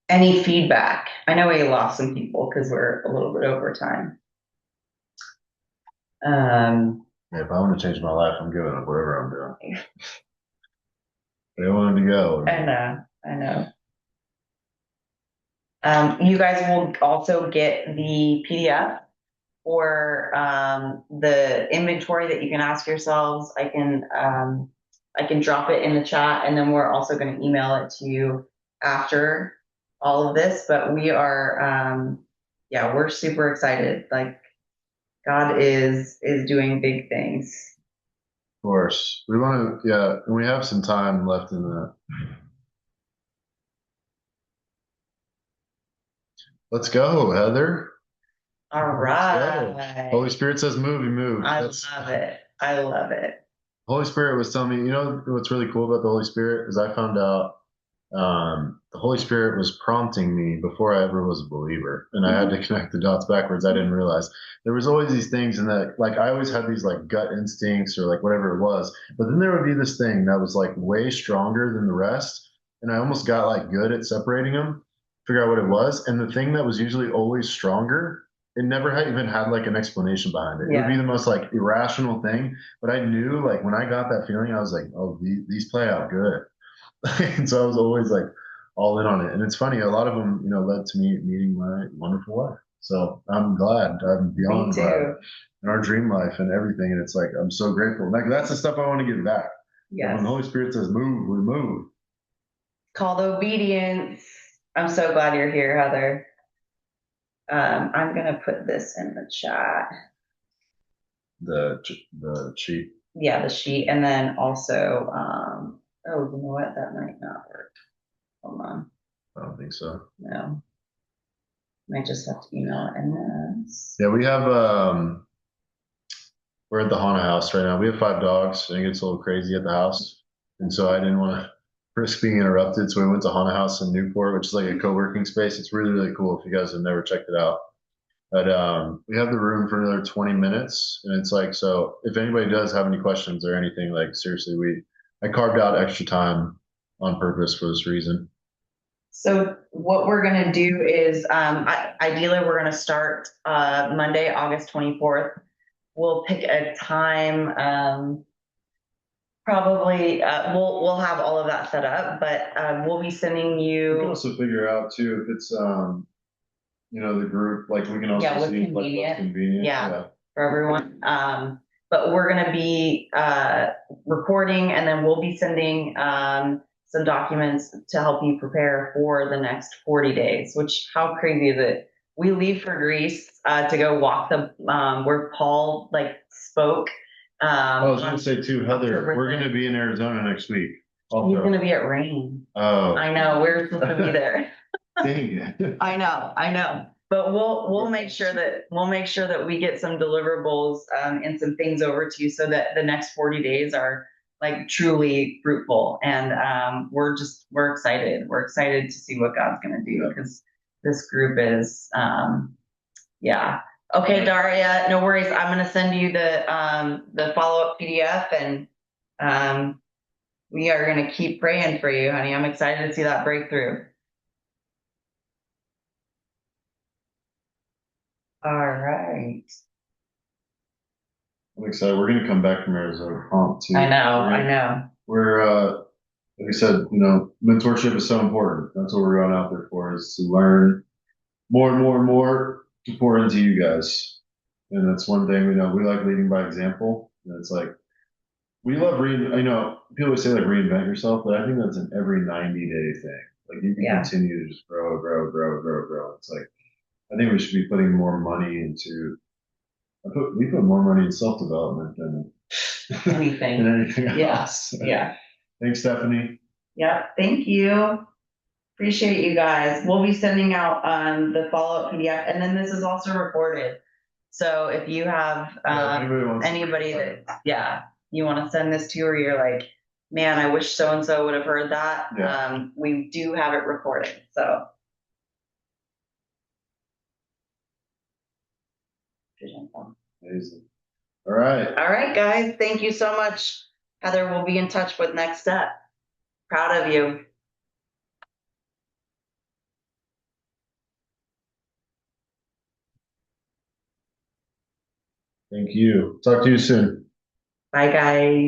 Any feedback? I know we lost some people because we're a little bit over time. Yeah, if I want to change my life, I'm giving up whatever I'm doing. They wanted to go. I know, I know. You guys will also get the PDF or the inventory that you can ask yourselves. I can drop it in the chat, and then we're also going to email it to you after all of this. But we are, yeah, we're super excited. Like God is doing big things. Of course. We want to, yeah, and we have some time left in that. Let's go, Heather. All right. Holy Spirit says move, you move. I love it. I love it. Holy Spirit was telling me, what's really cool about the Holy Spirit is I found out the Holy Spirit was prompting me before I ever was a believer. And I had to connect the dots backwards. I didn't realize there was always these things and that like I always had these like gut instincts or like whatever it was. But then there would be this thing that was like way stronger than the rest. And I almost got like good at separating them, figure out what it was. And the thing that was usually always stronger, it never had even had like an explanation behind it. It would be the most like irrational thing. But I knew like when I got that feeling, I was like, oh, these play out good. And so I was always like all in on it. And it's funny, a lot of them, led to me meeting my wonderful wife. So I'm glad, I'm beyond glad in our dream life and everything. And it's like, I'm so grateful. Like that's the stuff I want to give back. Yes. When the Holy Spirit says move, we move. Call to obedience. I'm so glad you're here, Heather. I'm going to put this in the chat. The sheet. Yeah, the sheet. And then also, oh, you know what? That might not work. Hold on. I don't think so. No. Might just have to email it in this. Yeah, we have we're at the haunted house right now. We have 5 dogs. I think it's a little crazy at the house. And so I didn't want to risk being interrupted. So we went to haunted house in Newport, which is like a co-working space. It's really, really cool if you guys have never checked it out. But we have the room for another 20 minutes. And it's like, so if anybody does have any questions or anything, like seriously, I carved out extra time on purpose for this reason. So what we're going to do is, ideally, we're going to start Monday, August 24th. We'll pick a time. Probably we'll have all of that set up, but we'll be sending you. We can also figure out too if it's the group, like we can also see like what's convenient. Yeah, for everyone. But we're going to be recording, and then we'll be sending some documents to help you prepare for the next 40 days, which how crazy is it? We leave for Greece to go walk the where Paul like spoke. I was going to say too, Heather, we're going to be in Arizona next week. Also. He's going to be at Rain. Oh, I know. We're supposed to be there. Dang it. I know. But we'll make sure that we get some deliverables and some things over to you so that the next 40 days are like truly fruitful. And we're excited. We're excited to see what God's going to do because this group is, yeah. Okay, Daria, no worries. I'm going to send you the follow-up PDF and we are going to keep praying for you, honey. I'm excited to see that breakthrough. All right. I'm excited. We're going to come back from Arizona too. I know. We're, like I said, mentorship is so important. That's what we're going out there for, is to learn more and more and more to pour into you guys. And that's one thing, we like leading by example. And it's like, we love people always say like reinvent yourself, but I think that's an every 90-day thing. Like you can Yeah. continue to just grow, grow, grow, grow, grow. It's like, I think we should be putting more money into, we put more money in self-development than, Anything. than anything Yeah. else. Yeah. Thanks, Stephanie. Yeah. Thank you. Appreciate you guys. We'll be sending out the follow-up PDF, and then this is also recorded. So if you have Yeah, if anybody wants to- anybody that, yeah, you want to send this to, or you're like, man, I wish so and so would have heard that. Yeah. We do have it recorded. So Amazing. All right. all right, guys, thank you so much. Heather will be in touch with next step. Proud of you. Thank you. Talk to you soon. Bye, guys.